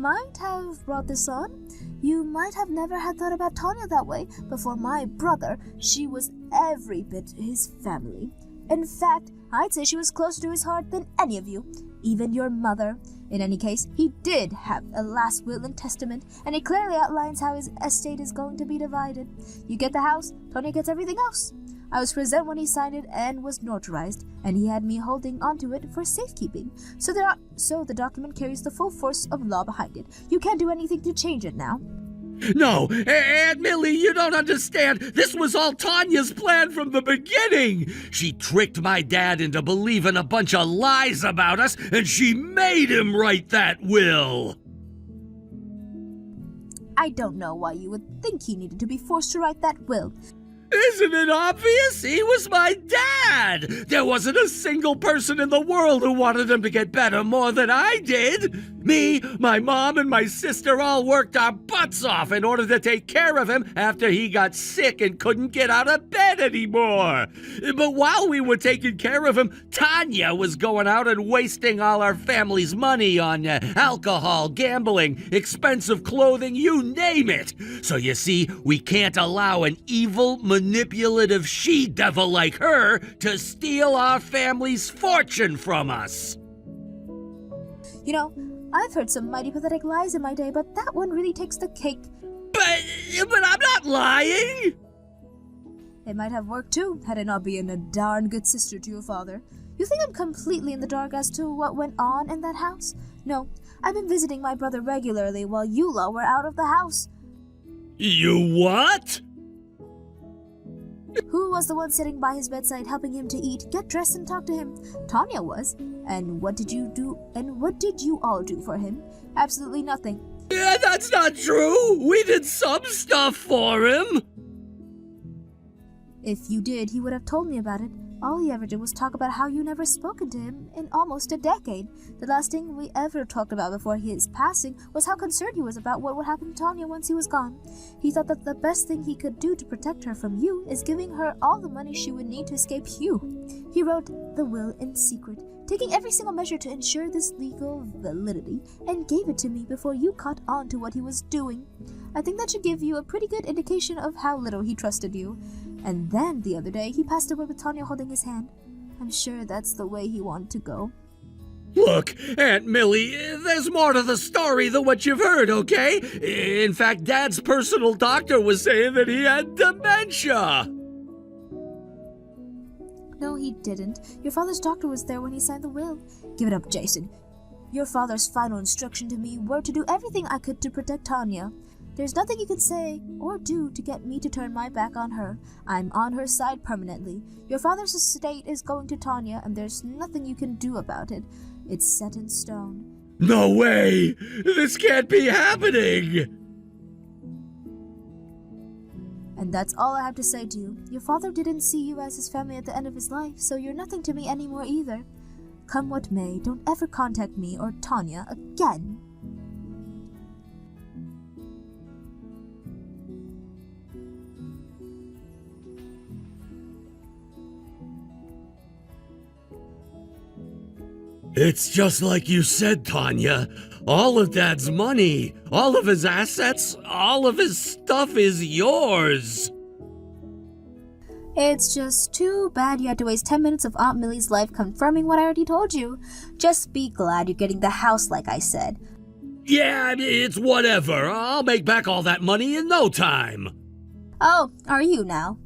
might have brought this on. You might have never had thought about Tanya that way, but for my brother, she was every bit his family. In fact, I'd say she was closer to his heart than any of you, even your mother. In any case, he did have a last will and testament, and it clearly outlines how his estate is going to be divided. You get the house, Tony gets everything else. I was present when he signed it and was notarized, and he had me holding onto it for safekeeping. So the document carries the full force of law behind it. You can't do anything to change it now. No, Aunt Millie, you don't understand. This was all Tanya's plan from the beginning. She tricked my dad into believing a bunch of lies about us, and she made him write that will. I don't know why you would think he needed to be forced to write that will. Isn't it obvious? He was my dad! There wasn't a single person in the world who wanted him to get better more than I did! Me, my mom, and my sister all worked our butts off in order to take care of him after he got sick and couldn't get out of bed anymore! But while we were taking care of him, Tanya was going out and wasting all our family's money on alcohol, gambling, expensive clothing, you name it! So you see, we can't allow an evil, manipulative she-devil like her to steal our family's fortune from us. You know, I've heard some mighty pathetic lies in my day, but that one really takes the cake. But I'm not lying! It might have worked too, had I not been a darn good sister to your father. You think I'm completely in the dark as to what went on in that house? No, I've been visiting my brother regularly while you lot were out of the house. You what? Who was the one sitting by his bedside helping him to eat, get dressed, and talk to him? Tanya was. And what did you do? And what did you all do for him? Absolutely nothing. Yeah, that's not true. We did some stuff for him. If you did, he would have told me about it. All he ever did was talk about how you never spoken to him in almost a decade. The last thing we ever talked about before his passing was how concerned he was about what would happen to Tanya once he was gone. He thought that the best thing he could do to protect her from you is giving her all the money she would need to escape you. He wrote the will in secret, taking every single measure to ensure this legal validity, and gave it to me before you caught on to what he was doing. I think that should give you a pretty good indication of how little he trusted you. And then, the other day, he passed away with Tanya holding his hand. I'm sure that's the way he wanted to go. Look, Aunt Millie, there's more to the story than what you've heard, okay? In fact, Dad's personal doctor was saying that he had dementia. No, he didn't. Your father's doctor was there when he signed the will. Give it up, Jason. Your father's final instruction to me were to do everything I could to protect Tanya. There's nothing you can say or do to get me to turn my back on her. I'm on her side permanently. Your father's estate is going to Tanya, and there's nothing you can do about it. It's set in stone. No way! This can't be happening! And that's all I have to say to you. Your father didn't see you as his family at the end of his life, so you're nothing to me anymore either. Come what may, don't ever contact me or Tanya again. It's just like you said, Tanya. All of Dad's money, all of his assets, all of his stuff is yours. It's just too bad you had to waste 10 minutes of Aunt Millie's life confirming what I already told you. Just be glad you're getting the house like I said. Yeah, it's whatever. I'll make back all that money in no time. Oh, are you now?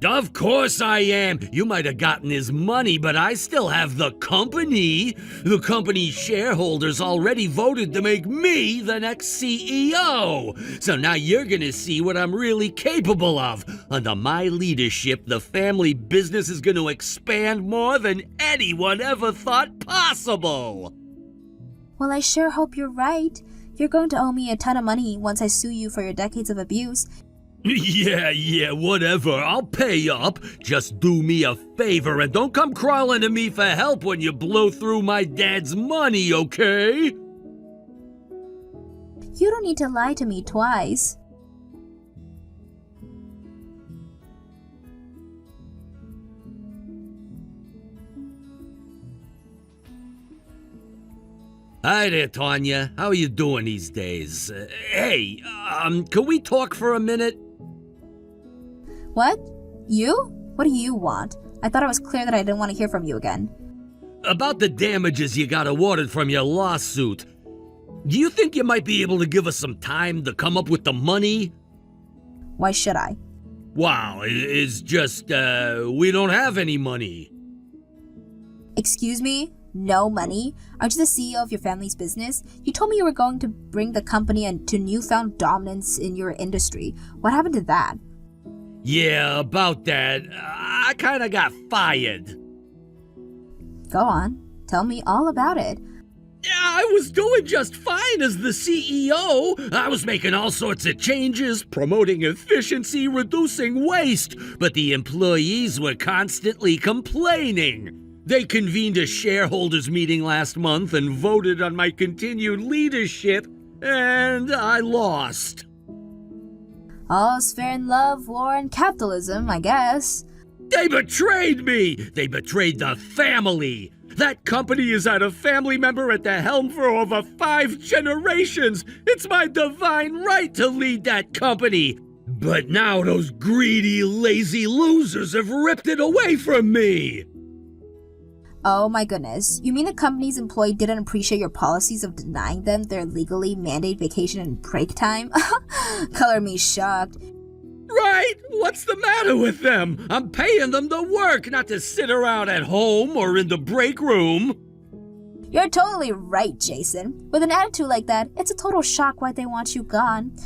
Of course I am. You might have gotten his money, but I still have the company. The company's shareholders already voted to make me the next CEO. So now you're gonna see what I'm really capable of. Under my leadership, the family business is gonna expand more than anyone ever thought possible. Well, I sure hope you're right. You're going to owe me a ton of money once I sue you for your decades of abuse. Yeah, whatever. I'll pay up. Just do me a favor and don't come crawling to me for help when you blow through my dad's money, okay? You don't need to lie to me twice. Hi there, Tanya. How are you doing these days? Hey, can we talk for a minute? What? You? What do you want? I thought it was clear that I didn't want to hear from you again. About the damages you got awarded from your lawsuit. Do you think you might be able to give us some time to come up with the money? Why should I? Wow, it's just, we don't have any money. Excuse me? No money? Aren't you the CEO of your family's business? You told me you were going to bring the company into newfound dominance in your industry. What happened to that? Yeah, about that. I kinda got fired. Go on. Tell me all about it. Yeah, I was doing just fine as the CEO. I was making all sorts of changes, promoting efficiency, reducing waste, but the employees were constantly complaining. They convened a shareholders meeting last month and voted on my continued leadership, and I lost. All's fair in love, war, and capitalism, I guess. They betrayed me! They betrayed the family! That company has had a family member at the helm for over 5 generations! It's my divine right to lead that company! But now those greedy, lazy losers have ripped it away from me! Oh my goodness. You mean the company's employee didn't appreciate your policies of denying them their legally mandated vacation and break time? Color me shocked. Right? What's the matter with them? I'm paying them to work, not to sit around at home or in the break room. You're totally right, Jason. With an attitude like that, it's a total shock why they want you gone.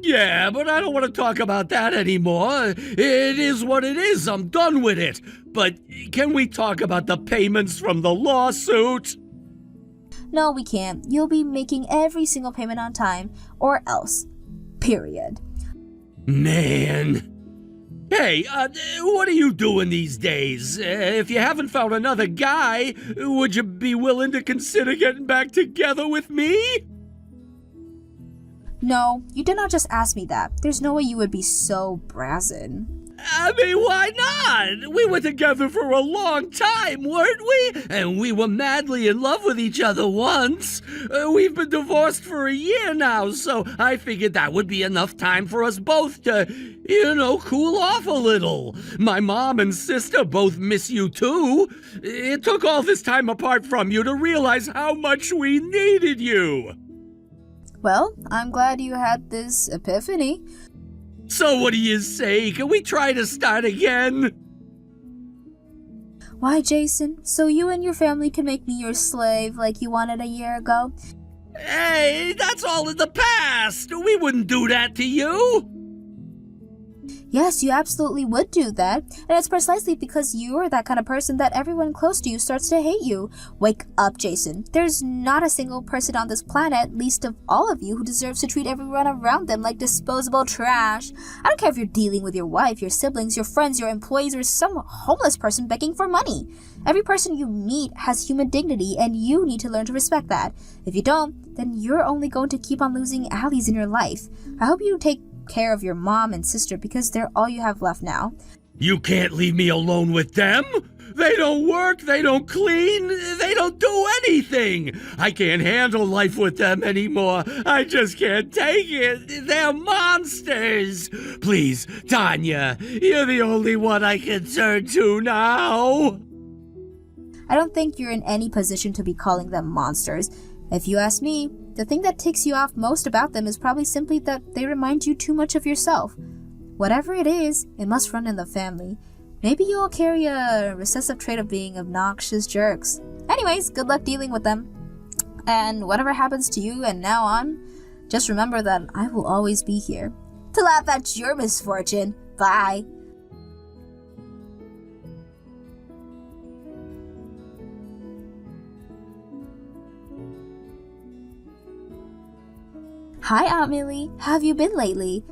Yeah, but I don't want to talk about that anymore. It is what it is. I'm done with it. But can we talk about the payments from the lawsuit? No, we can't. You'll be making every single payment on time, or else. Period. Man. Hey, what are you doing these days? If you haven't found another guy, would you be willing to consider getting back together with me? No, you did not just ask me that. There's no way you would be so brazen. I mean, why not? We were together for a long time, weren't we? And we were madly in love with each other once. We've been divorced for a year now, so I figured that would be enough time for us both to, cool off a little. My mom and sister both miss you too. It took all this time apart from you to realize how much we needed you. Well, I'm glad you had this epiphany. So what do you say? Can we try to start again? Why, Jason? So you and your family can make me your slave like you wanted a year ago? Hey, that's all in the past. We wouldn't do that to you. Yes, you absolutely would do that. And it's precisely because you are that kind of person that everyone close to you starts to hate you. Wake up, Jason. There's not a single person on this planet, least of all of you, who deserves to treat everyone around them like disposable trash. I don't care if you're dealing with your wife, your siblings, your friends, your employees, or some homeless person begging for money. Every person you meet has human dignity, and you need to learn to respect that. If you don't, then you're only going to keep on losing allies in your life. I hope you take care of your mom and sister because they're all you have left now. You can't leave me alone with them. They don't work, they don't clean, they don't do anything. I can't handle life with them anymore. I just can't take it. They're monsters. Please, Tanya, you're the only one I can turn to now. I don't think you're in any position to be calling them monsters. If you ask me, the thing that ticks you off most about them is probably simply that they remind you too much of yourself. Whatever it is, it must run in the family. Maybe you'll carry a recessive trait of being obnoxious jerks. Anyways, good luck dealing with them. And whatever happens to you and now on, just remember that I will always be here to laugh at your misfortune. Bye. Hi, Aunt Millie. How have you been lately?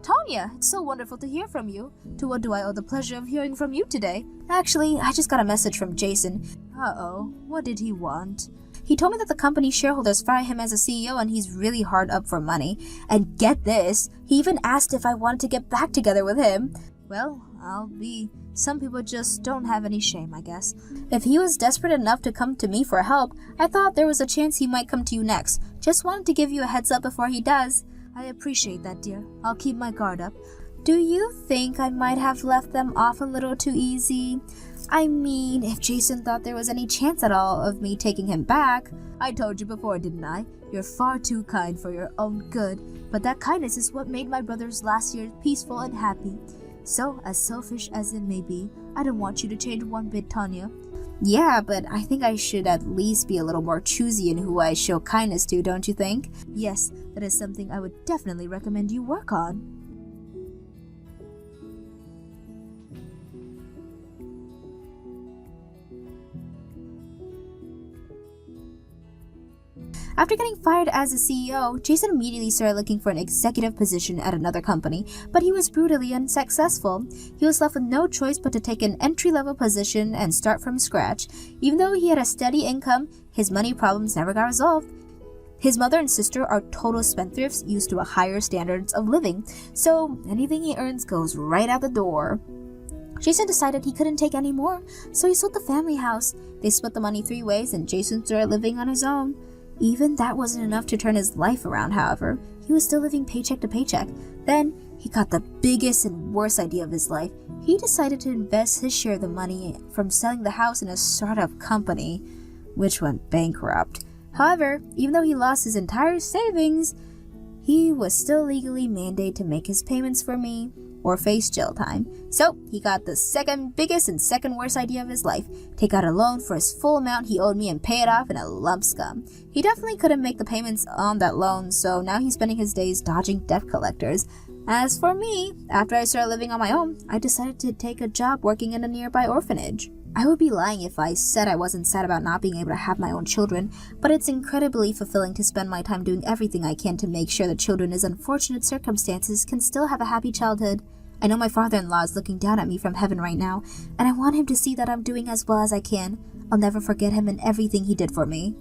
Tanya, it's so wonderful to hear from you. To what do I owe the pleasure of hearing from you today? Actually, I just got a message from Jason. Uh-oh, what did he want? He told me that the company shareholders fire him as a CEO and he's really hard up for money. And get this, he even asked if I wanted to get back together with him. Well, I'll be. Some people just don't have any shame, I guess. If he was desperate enough to come to me for help, I thought there was a chance he might come to you next. Just wanted to give you a heads up before he does. I appreciate that, dear. I'll keep my guard up. Do you think I might have left them off a little too easy? I mean, if Jason thought there was any chance at all of me taking him back. I told you before, didn't I? You're far too kind for your own good. But that kindness is what made my brother's last year peaceful and happy. So, as selfish as it may be, I don't want you to change one bit, Tanya. Yeah, but I think I should at least be a little more choosy in who I show kindness to, don't you think? Yes, that is something I would definitely recommend you work on. After getting fired as a CEO, Jason immediately started looking for an executive position at another company, but he was brutally unsuccessful. He was left with no choice but to take an entry-level position and start from scratch. Even though he had a steady income, his money problems never got resolved. His mother and sister are total spendthrifts used to a higher standards of living, so anything he earns goes right out the door. Jason decided he couldn't take any more, so he sold the family house. They split the money 3 ways and Jason started living on his own. Even that wasn't enough to turn his life around, however. He was still living paycheck to paycheck. Then, he got the biggest and worst idea of his life. He decided to invest his share of the money from selling the house in a startup company, which went bankrupt. However, even though he lost his entire savings, he was still legally mandated to make his payments for me or face jail time. So, he got the second biggest and second worst idea of his life. Take out a loan for his full amount he owed me and pay it off in a lump sum. He definitely couldn't make the payments on that loan, so now he's spending his days dodging debt collectors. As for me, after I started living on my own, I decided to take a job working in a nearby orphanage. I would be lying if I said I wasn't sad about not being able to have my own children, but it's incredibly fulfilling to spend my time doing everything I can to make sure the children in unfortunate circumstances can still have a happy childhood. I know my father-in-law is looking down at me from heaven right now, and I want him to see that I'm doing as well as I can. I'll never forget him and everything he did for me.